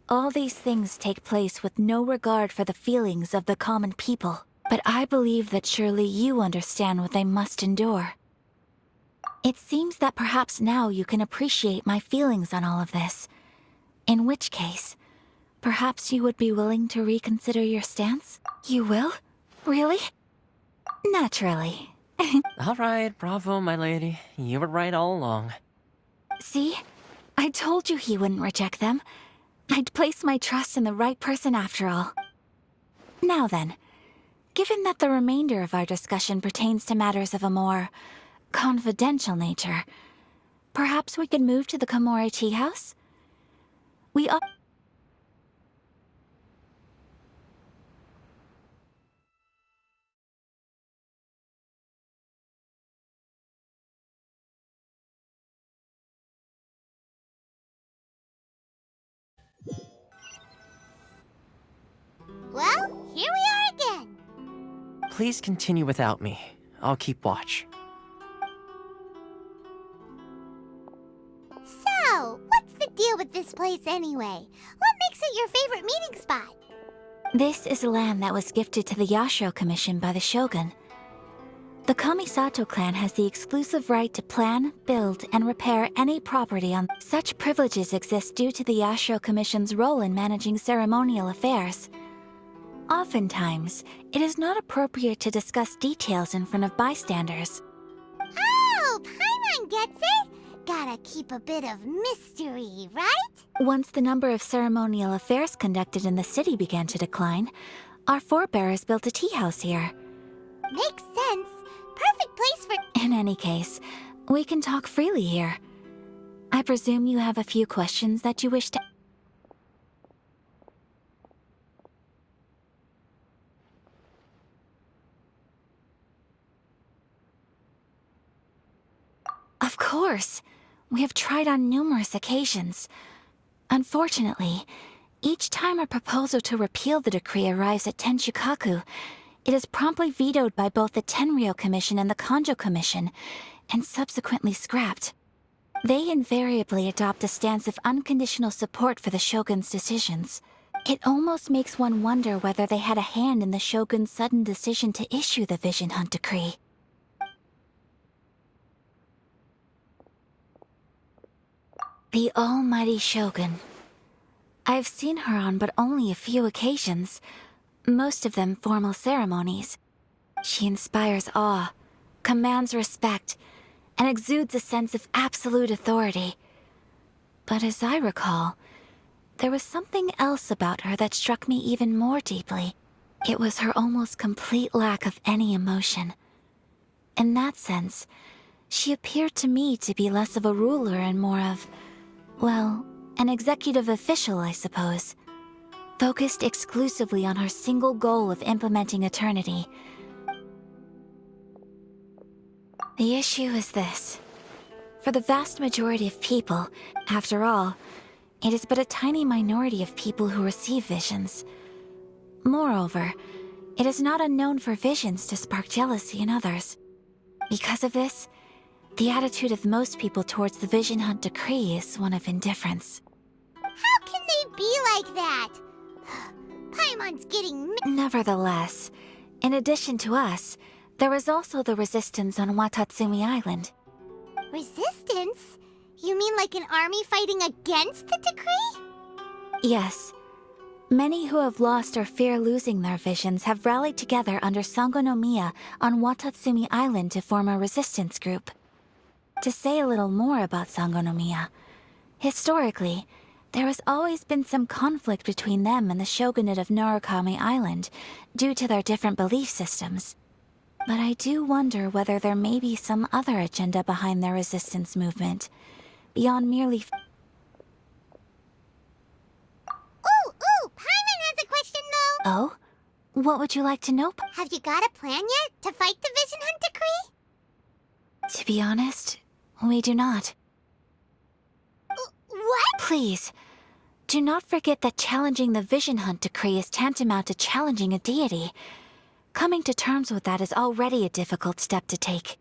Speaker 15: All these things take place with no regard for the feelings of the common people. But I believe that surely you understand what they must endure. It seems that perhaps now you can appreciate my feelings on all of this. In which case, perhaps you would be willing to reconsider your stance? You will? Really? Naturally.
Speaker 10: All right, bravo, my lady. You were right all along.
Speaker 15: See? I told you he wouldn't reject them. I'd placed my trust in the right person after all. Now then, given that the remainder of our discussion pertains to matters of a more confidential nature, perhaps we could move to the Komori tea house? We all...
Speaker 1: Well, here we are again.
Speaker 10: Please continue without me. I'll keep watch.
Speaker 1: So, what's the deal with this place anyway? What makes it your favorite meeting spot?
Speaker 15: This is land that was gifted to the Yashiro Commission by the Shogun. The Kamisato clan has the exclusive right to plan, build, and repair any property on... Such privileges exist due to the Yashiro Commission's role in managing ceremonial affairs. Oftentimes, it is not appropriate to discuss details in front of bystanders.
Speaker 1: Oh, Paimon gets it! Gotta keep a bit of mystery, right?
Speaker 15: Once the number of ceremonial affairs conducted in the city began to decline, our forebears built a tea house here.
Speaker 1: Makes sense. Perfect place for...
Speaker 15: In any case, we can talk freely here. I presume you have a few questions that you wish to... Of course. We have tried on numerous occasions. Unfortunately, each time a proposal to repeal the decree arrives at Tenshukaku, it is promptly vetoed by both the Tenryou Commission and the Kanjo Commission, and subsequently scrapped. They invariably adopt a stance of unconditional support for the Shogun's decisions. It almost makes one wonder whether they had a hand in the Shogun's sudden decision to issue the Vision Hunt decree. The almighty Shogun. I've seen her on but only a few occasions, most of them formal ceremonies. She inspires awe, commands respect, and exudes a sense of absolute authority. But as I recall, there was something else about her that struck me even more deeply. It was her almost complete lack of any emotion. In that sense, she appeared to me to be less of a ruler and more of, well, an executive official, I suppose. Focused exclusively on her single goal of implementing eternity. The issue is this. For the vast majority of people, after all, it is but a tiny minority of people who receive visions. Moreover, it is not unknown for visions to spark jealousy in others. Because of this, the attitude of most people towards the Vision Hunt decree is one of indifference.
Speaker 1: How can they be like that? Paimon's getting...
Speaker 15: Nevertheless, in addition to us, there is also the resistance on Watatsumi Island.
Speaker 1: Resistance? You mean like an army fighting against the decree?
Speaker 15: Yes. Many who have lost or fear losing their visions have rallied together under Sangonomiya on Watatsumi Island to form a resistance group. To say a little more about Sangonomiya, historically, there has always been some conflict between them and the shogunate of Narukami Island due to their different belief systems. But I do wonder whether there may be some other agenda behind their resistance movement, beyond merely...
Speaker 1: Ooh, Paimon has a question though!
Speaker 15: Oh? What would you like to know?
Speaker 1: Have you got a plan yet to fight the Vision Hunt decree?
Speaker 15: To be honest, we do not.
Speaker 1: What?
Speaker 15: Please, do not forget that challenging the Vision Hunt decree is tantamount to challenging a deity. Coming to terms with that is already a difficult step to take.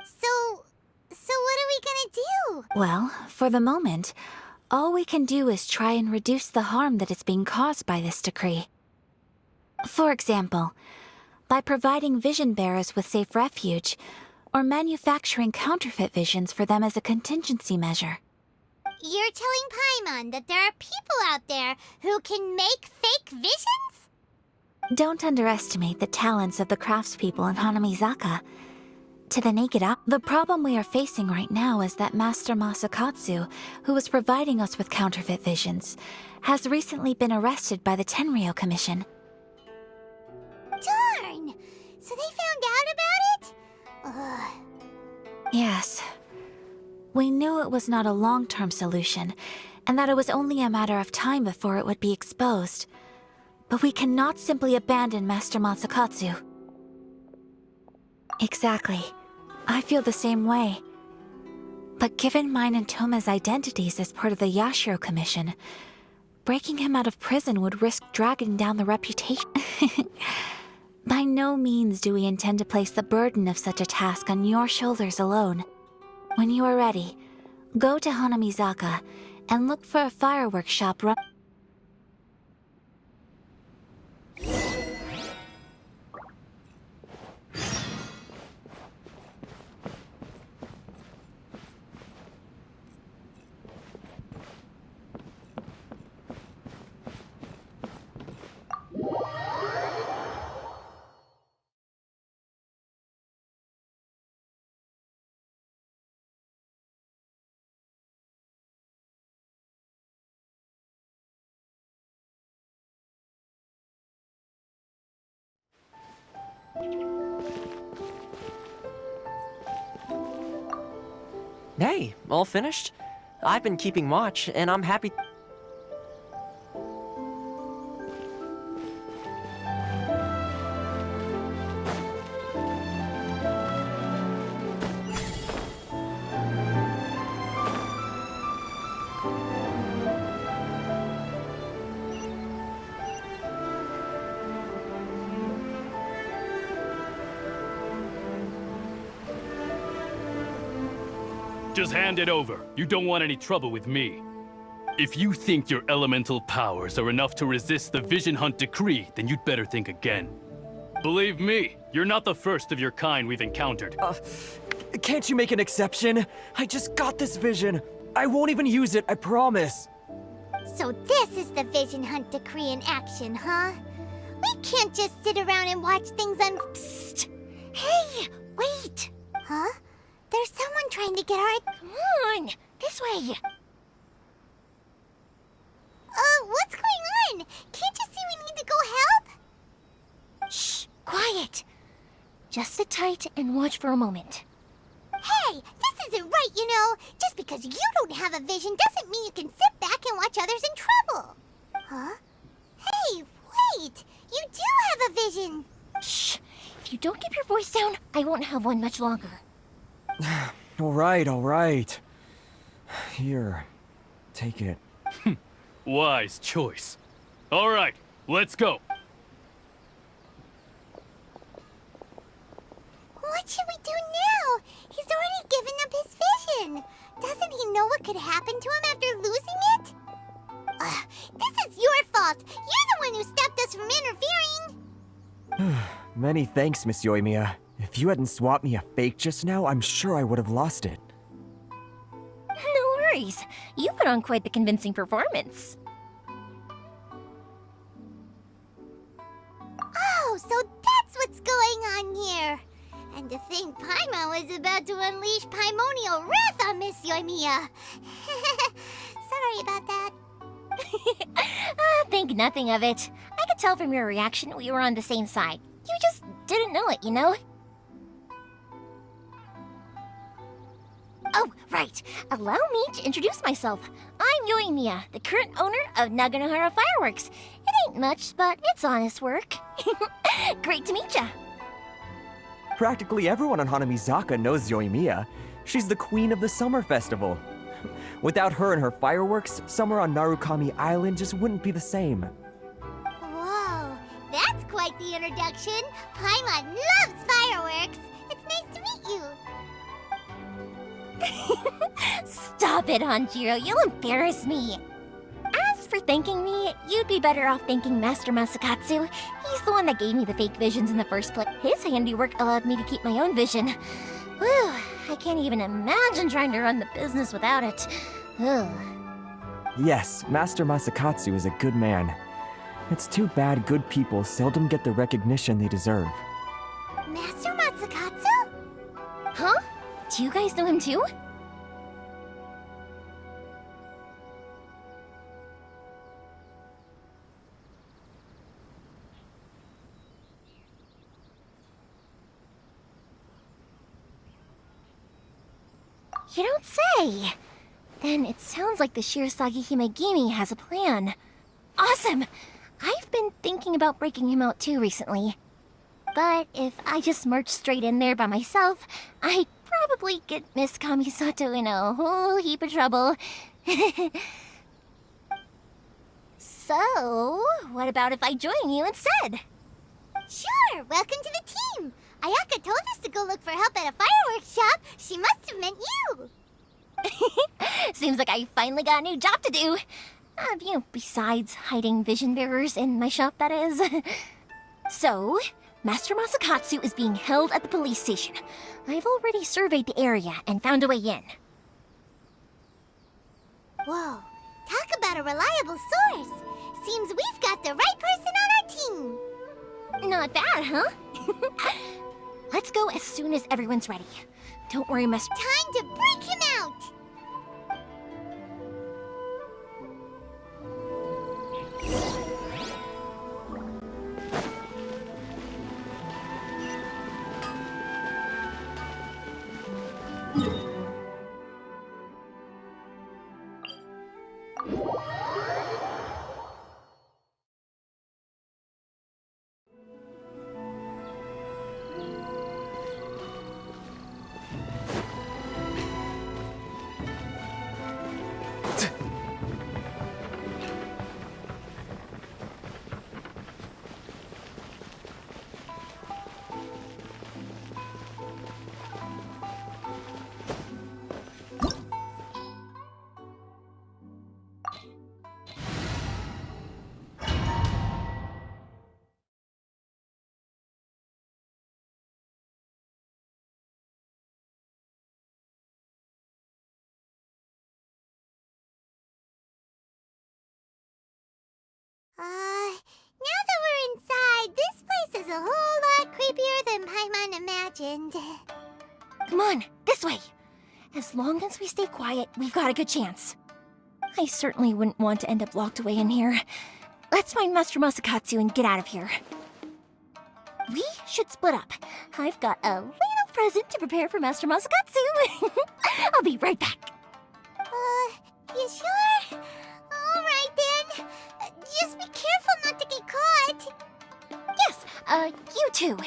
Speaker 1: So what are we gonna do?
Speaker 15: Well, for the moment, all we can do is try and reduce the harm that is being caused by this decree. For example, by providing vision bearers with safe refuge, or manufacturing counterfeit visions for them as a contingency measure.
Speaker 1: You're telling Paimon that there are people out there who can make fake visions?
Speaker 15: Don't underestimate the talents of the craftspeople in Hanamizaka. To the naked eye, the problem we are facing right now is that Master Masakatsu, who was providing us with counterfeit visions, has recently been arrested by the Tenryou Commission.
Speaker 1: Darn! So they found out about it? Ugh.
Speaker 15: Yes. We knew it was not a long-term solution, and that it was only a matter of time before it would be exposed. But we cannot simply abandon Master Masakatsu. Exactly. I feel the same way. But given mine and Toma's identities as part of the Yashiro Commission, breaking him out of prison would risk dragging down the reputation. By no means do we intend to place the burden of such a task on your shoulders alone. When you are ready, go to Hanamizaka and look for a fireworks shop run.
Speaker 16: Hey, all finished? I've been keeping watch, and I'm happy.
Speaker 17: Just hand it over. You don't want any trouble with me. If you think your elemental powers are enough to resist the Vision Hunt decree, then you'd better think again. Believe me, you're not the first of your kind we've encountered.
Speaker 18: Can't you make an exception? I just got this vision. I won't even use it, I promise.
Speaker 1: So this is the Vision Hunt decree in action, huh? We can't just sit around and watch things Psst! Hey, wait! Huh? There's someone trying to get our... Come on! This way! What's going on? Can't you see we need to go help? Shh! Quiet! Just sit tight and watch for a moment. Hey! This isn't right, you know! Just because you don't have a vision doesn't mean you can sit back and watch others in trouble! Huh? Hey, wait! You do have a vision! Shh! If you don't keep your voice down, I won't have one much longer.
Speaker 18: All right. Here, take it.
Speaker 17: Wise choice. All right, let's go.
Speaker 1: What should we do now? He's already given up his vision. Doesn't he know what could happen to him after losing it? This is your fault. You're the one who stopped us from interfering.
Speaker 18: Many thanks, Miss Yoimiya. If you hadn't swapped me a fake just now, I'm sure I would have lost it.
Speaker 19: No worries. You put on quite the convincing performance.
Speaker 1: Oh, so that's what's going on here. And to think Paimon was about to unleash Paimonial wrath on Miss Yoimiya. Sorry about that.
Speaker 19: Think nothing of it. I could tell from your reaction we were on the same side. You just didn't know it, you know? Oh, right. Allow me to introduce myself. I'm Yoimiya, the current owner of Naganohara Fireworks. It ain't much, but it's honest work. Great to meet ya.
Speaker 18: Practically everyone on Hanamizaka knows Yoimiya. She's the queen of the summer festival. Without her and her fireworks, summer on Narukami Island just wouldn't be the same.
Speaker 1: Whoa, that's quite the introduction. Paimon loves fireworks. It's nice to meet you.
Speaker 19: Stop it, Hanjiro. You'll embarrass me. As for thanking me, you'd be better off thanking Master Masakatsu. He's the one that gave me the fake visions in the first place. His handiwork allowed me to keep my own vision. Whew, I can't even imagine trying to run the business without it. Ugh.
Speaker 18: Yes, Master Masakatsu is a good man. It's too bad good people seldom get the recognition they deserve.
Speaker 19: Master Masakatsu? Huh? Do you guys know him too? You don't say! Then it sounds like the Shirasagi Himegimi has a plan. Awesome! I've been thinking about breaking him out too recently. But if I just marched straight in there by myself, I'd probably get Miss Kamisato in a whole heap of trouble. So, what about if I join you instead?
Speaker 1: Sure, welcome to the team. Ayaka told us to go look for help at a fireworks shop. She must have meant you.
Speaker 19: Seems like I finally got a new job to do. Besides hiding vision bearers in my shop, that is. So, Master Masakatsu is being held at the police station. I've already surveyed the area and found a way in.
Speaker 1: Whoa, talk about a reliable source. Seems we've got the right person on our team.
Speaker 19: Not bad, huh? Let's go as soon as everyone's ready. Don't worry, Miss.
Speaker 1: Time to break him out! Now that we're inside, this place is a whole lot creepier than Paimon imagined.
Speaker 19: Come on, this way. As long as we stay quiet, we've got a good chance. I certainly wouldn't want to end up locked away in here. Let's find Master Masakatsu and get out of here. We should split up. I've got a little present to prepare for Master Masakatsu. I'll be right back.
Speaker 1: You sure? Alright then. Just be careful not to get caught.
Speaker 19: Yes, you too.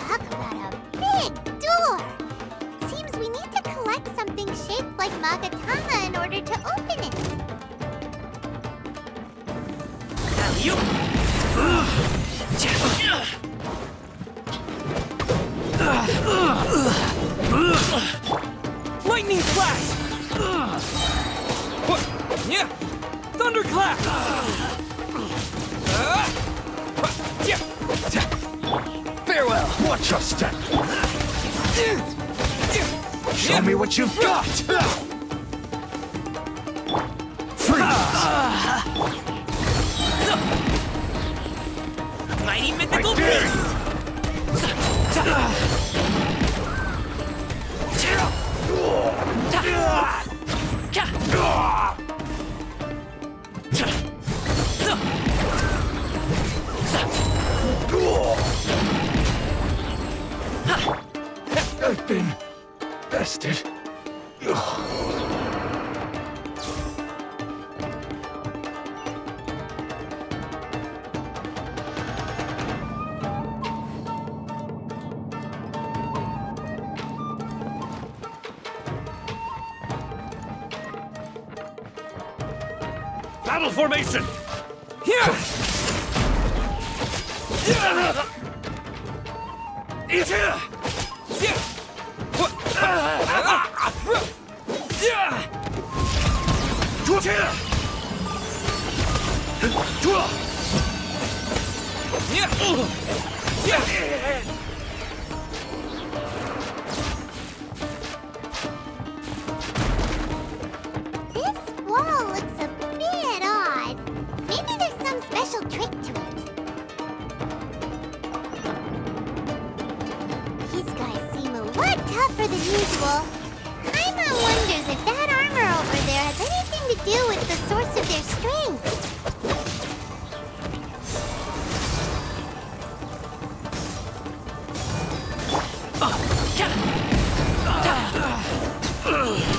Speaker 1: Talk about a big door. Seems we need to collect something shaped like Magatama in order to open it.
Speaker 6: Lightning flash! Yeah! Thunderclap!
Speaker 4: Farewell! Watch your step! Show me what you've got! Freeze!
Speaker 6: Mighty mythical beast!
Speaker 4: I've been bested.
Speaker 9: Battle formation!
Speaker 1: This wall looks a bit odd. Maybe there's some special trick to it. These guys seem a lot tougher than usual. Paimon wonders if that armor over there has anything to do with the source of their strength.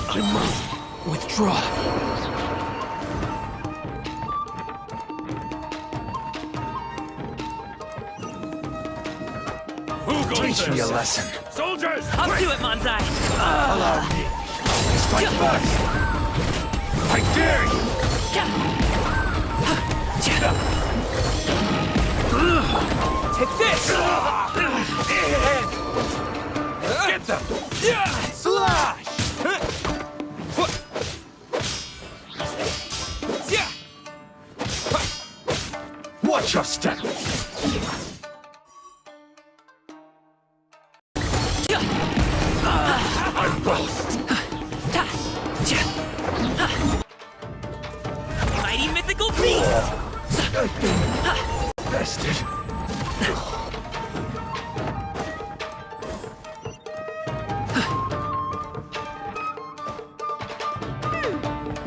Speaker 6: I must withdraw.
Speaker 9: Who goes
Speaker 4: Teach me a
Speaker 9: first?
Speaker 4: lesson.
Speaker 9: Soldiers!
Speaker 20: Up
Speaker 9: quick!
Speaker 20: to it, Manzai!
Speaker 4: Allow me. Strike first. I dare you.
Speaker 6: Take this!
Speaker 4: Get them. Slash. Watch your step. I'm lost.
Speaker 20: Mighty mythical beast!
Speaker 4: Bested.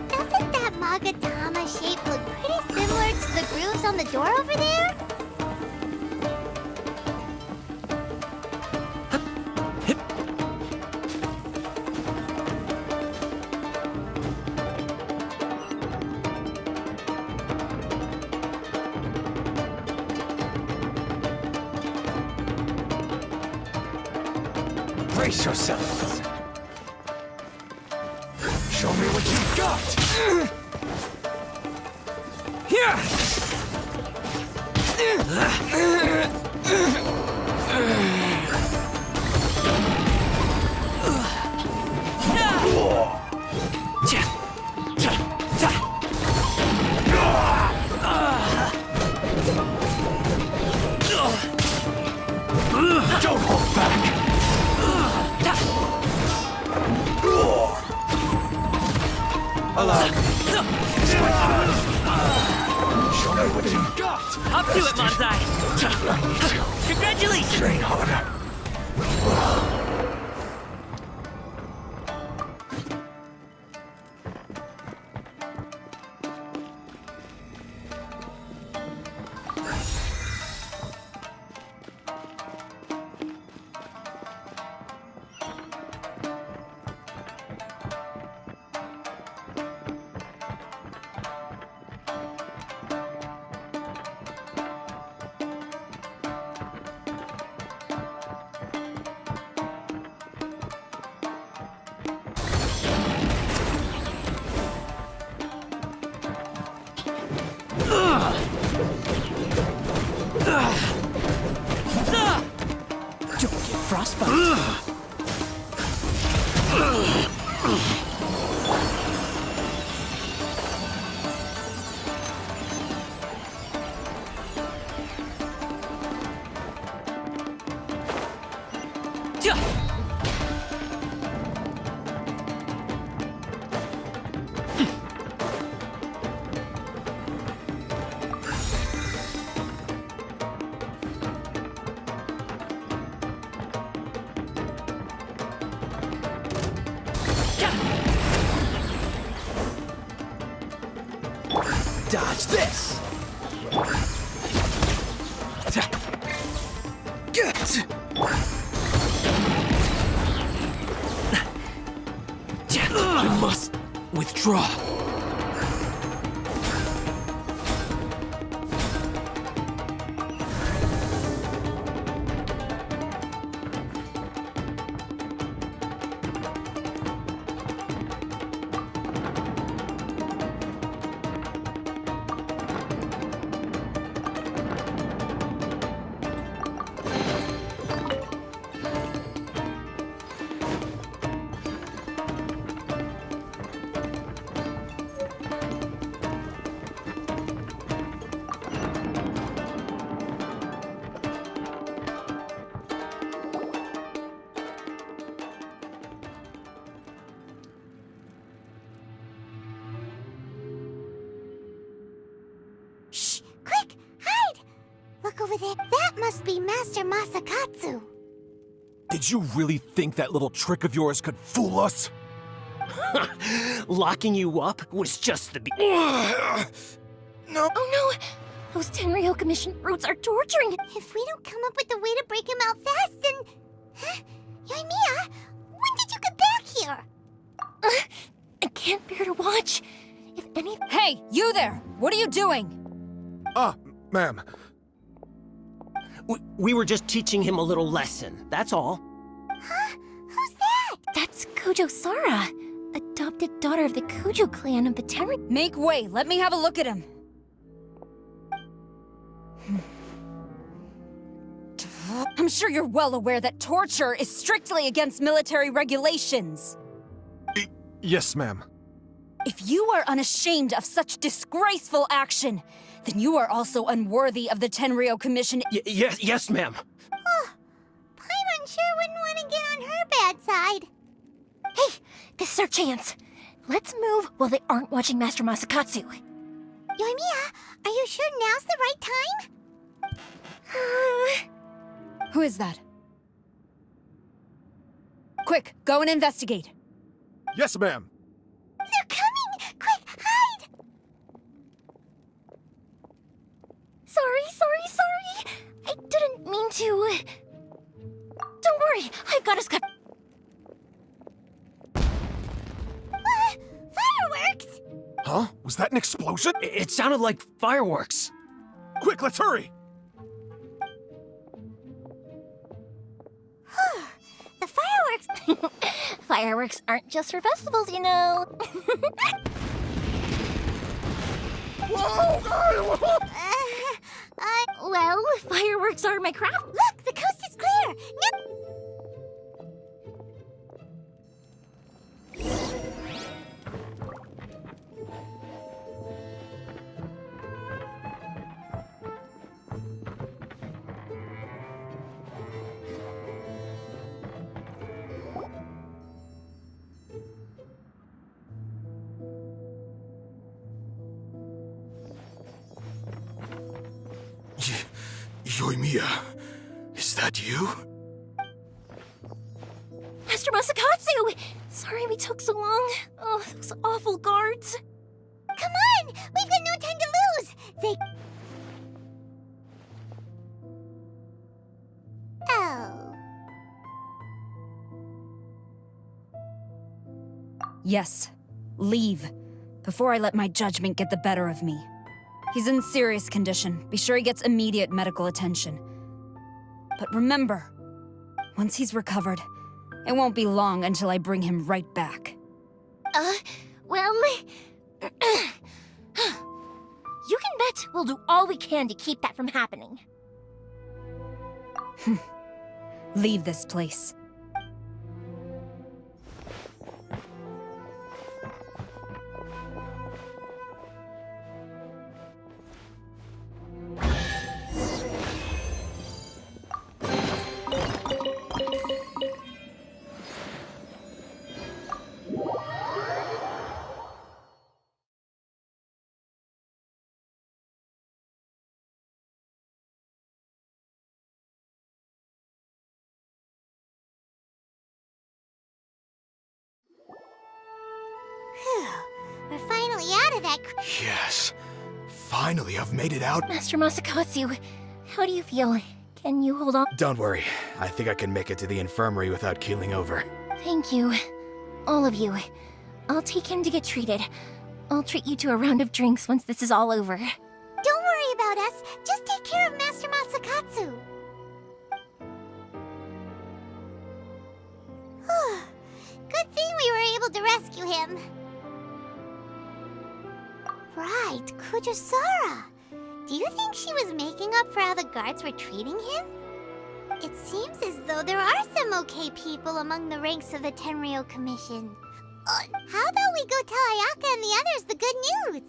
Speaker 1: Doesn't that Magatama shape look pretty similar to the grooves on the door over there?
Speaker 4: Brace yourself. Show me what you've got. Don't hold back. Allow me. Show me what you've got.
Speaker 20: Up to it, Manzai! Congratulations!
Speaker 4: Train harder.
Speaker 6: Don't get frostbite. Dodge this! I must withdraw.
Speaker 1: over there. That must be Master Masakatsu.
Speaker 9: Did you really think that little trick of yours could fool us?
Speaker 8: Locking you up was just the
Speaker 19: No. Oh no! Those Tenryou Commission brutes are torturing.
Speaker 1: If we don't come up with a way to break him out fast, then... Huh? Yoimiya, when did you get back here?
Speaker 19: I can't bear to watch. If any...
Speaker 12: Hey, you there! What are you doing?
Speaker 9: Ma'am.
Speaker 8: We were just teaching him a little lesson, that's all.
Speaker 1: Huh? Who's that?
Speaker 19: That's Kujo Sara, adopted daughter of the Kujo clan of the Tenryou.
Speaker 12: Make way, let me have a look at him. I'm sure you're well aware that torture is strictly against military regulations.
Speaker 9: Yes, ma'am.
Speaker 12: If you are unashamed of such disgraceful action, then you are also unworthy of the Tenryou Commission.
Speaker 8: Yes, ma'am.
Speaker 1: Oh, Paimon sure wouldn't want to get on her bad side.
Speaker 19: Hey, this is our chance. Let's move while they aren't watching Master Masakatsu.
Speaker 1: Yoimiya, are you sure now's the right time?
Speaker 12: Who is that? Quick, go and investigate.
Speaker 9: Yes, ma'am.
Speaker 1: They're coming! Quick, hide!
Speaker 19: Sorry. I didn't mean to. Don't worry, I've got us covered.
Speaker 1: Fireworks!
Speaker 9: Huh? Was that an explosion?
Speaker 8: It sounded like fireworks.
Speaker 9: Quick, let's hurry!
Speaker 1: The fireworks...
Speaker 19: Fireworks aren't just for festivals, you know. Well, fireworks are my craft.
Speaker 1: Look, the coast is clear!
Speaker 9: Yoimiya, is that you?
Speaker 19: Master Masakatsu! Sorry we took so long. Oh, those awful guards.
Speaker 1: Come on! We've got no time to lose! Oh.
Speaker 12: Yes, leave. Before I let my judgment get the better of me. He's in serious condition. Be sure he gets immediate medical attention. But remember, once he's recovered, it won't be long until I bring him right back.
Speaker 19: Well... you can bet we'll do all we can to keep that from happening.
Speaker 12: Leave this place.
Speaker 1: We're finally out of that...
Speaker 9: Yes. Finally, I've made it out.
Speaker 19: Master Masakatsu, how do you feel? Can you hold on?
Speaker 9: Don't worry. I think I can make it to the infirmary without keeling over.
Speaker 19: Thank you. All of you. I'll take him to get treated. I'll treat you to a round of drinks once this is all over.
Speaker 1: Don't worry about us. Just take care of Master Masakatsu. Good thing we were able to rescue him. Right, Kujusara. Do you think she was making up for how the guards were treating him? It seems as though there are some okay people among the ranks of the Tenryou Commission. How about we go tell Ayaka and the others the good news?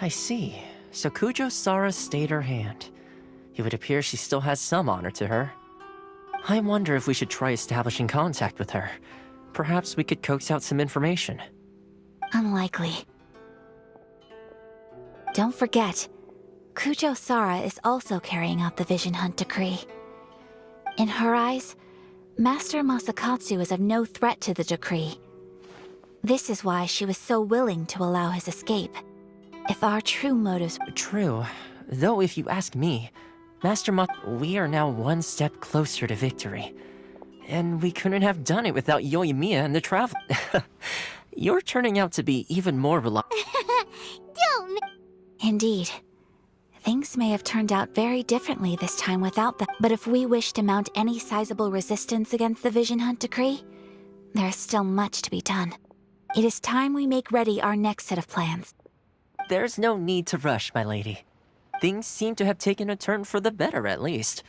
Speaker 16: I see. So Kujo-Sara stayed her hand. It would appear she still has some honor to her. I wonder if we should try establishing contact with her. Perhaps we could coax out some information.
Speaker 15: Unlikely. Don't forget, Kujo-Sara is also carrying out the Vision Hunt decree. In her eyes, Master Masakatsu is of no threat to the decree. This is why she was so willing to allow his escape. If our true motives...
Speaker 16: True. Though if you ask me, we are now one step closer to victory. And we couldn't have done it without Yoimiya and the travel. You're turning out to be even more reliable.
Speaker 19: Don't!
Speaker 15: Indeed. Things may have turned out very differently this time without them. But if we wish to mount any sizable resistance against the Vision Hunt decree, there is still much to be done. It is time we make ready our next set of plans.
Speaker 16: There's no need to rush, my lady. Things seem to have taken a turn for the better, at least.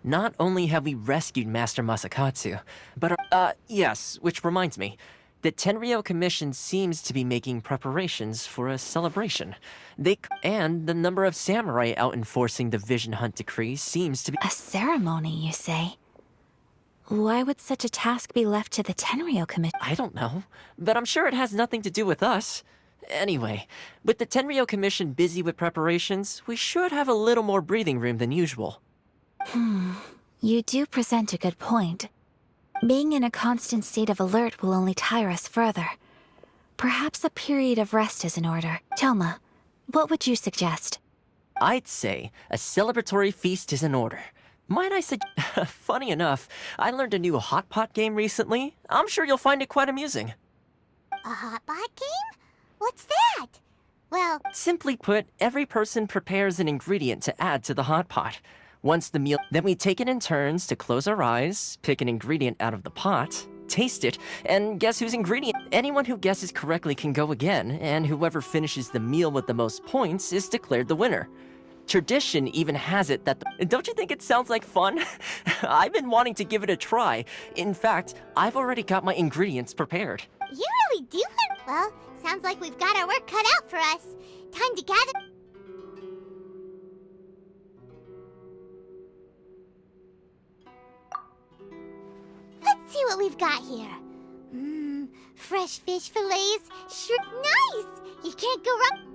Speaker 16: Not only have we rescued Master Masakatsu, but yes, which reminds me. The Tenryou Commission seems to be making preparations for a celebration. And the number of samurai out enforcing the Vision Hunt decree seems to be...
Speaker 15: A ceremony, you say? Why would such a task be left to the Tenryou Commission?
Speaker 16: I don't know, but I'm sure it has nothing to do with us. Anyway, with the Tenryou Commission busy with preparations, we should have a little more breathing room than usual.
Speaker 15: You do present a good point. Being in a constant state of alert will only tire us further. Perhaps a period of rest is in order. Toma, what would you suggest?
Speaker 16: I'd say a celebratory feast is in order. Might I suggest... Funny enough, I learned a new hot pot game recently. I'm sure you'll find it quite amusing.
Speaker 1: A hot pot game? What's that? Well...
Speaker 16: Simply put, every person prepares an ingredient to add to the hot pot. Once the meal... Then we take it in turns to close our eyes, pick an ingredient out of the pot, taste it, and guess whose ingredient... Anyone who guesses correctly can go again, and whoever finishes the meal with the most points is declared the winner. Tradition even has it that Don't you think it sounds like fun? I've been wanting to give it a try. In fact, I've already got my ingredients prepared.
Speaker 1: You really do it? Well, sounds like we've got our work cut out for us. Time to gather... Let's see what we've got here. Fresh fish fillets. Nice! You can't go wrong.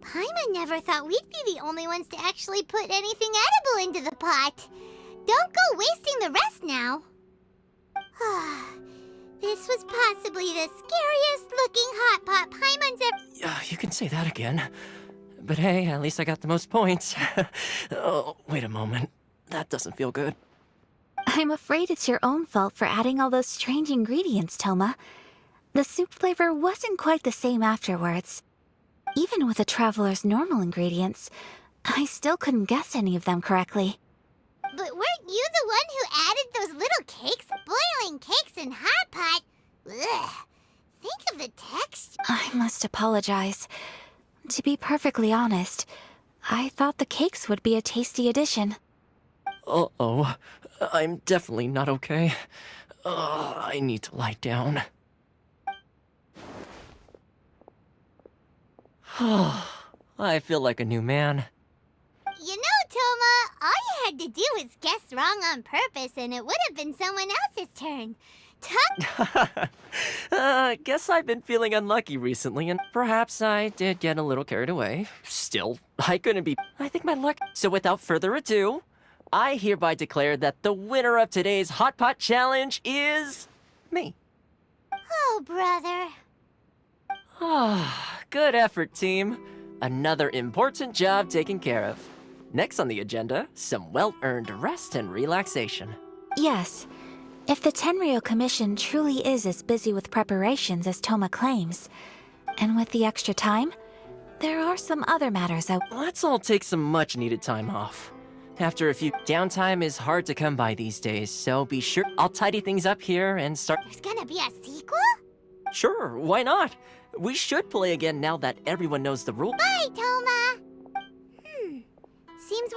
Speaker 1: Paimon never thought we'd be the only ones to actually put anything edible into the pot. Don't go wasting the rest now. This was possibly the scariest looking hot pot Paimon's ever...
Speaker 16: You can say that again. But hey, at least I got the most points. Oh, wait a moment. That doesn't feel good.
Speaker 15: I'm afraid it's your own fault for adding all those strange ingredients, Toma. The soup flavor wasn't quite the same afterwards. Even with the traveler's normal ingredients, I still couldn't guess any of them correctly.
Speaker 1: But weren't you the one who added those little cakes? Boiling cakes in hot pot? Ugh. Think of the texture.
Speaker 15: I must apologize. To be perfectly honest, I thought the cakes would be a tasty addition.
Speaker 16: Uh-oh. I'm definitely not okay. I need to lie down. I feel like a new man.
Speaker 1: You know, Toma, all you had to do was guess wrong on purpose and it would have been someone else's turn.
Speaker 16: Guess I've been feeling unlucky recently, and perhaps I did get a little carried away. Still, I couldn't be... I think my luck... So without further ado, I hereby declare that the winner of today's Hot Pot Challenge is... me.
Speaker 1: Oh, brother.
Speaker 16: Good effort, team. Another important job taken care of. Next on the agenda, some well-earned rest and relaxation.
Speaker 15: Yes. If the Tenryou Commission truly is as busy with preparations as Toma claims, and with the extra time, there are some other matters
Speaker 16: Let's all take some much-needed time off. After a few... Downtime is hard to come by these days, so be sure... I'll tidy things up here and start...
Speaker 1: There's gonna be a sequel?
Speaker 16: Sure, why not? We should play again now that everyone knows the rules.
Speaker 1: Bye, Toma! Seems...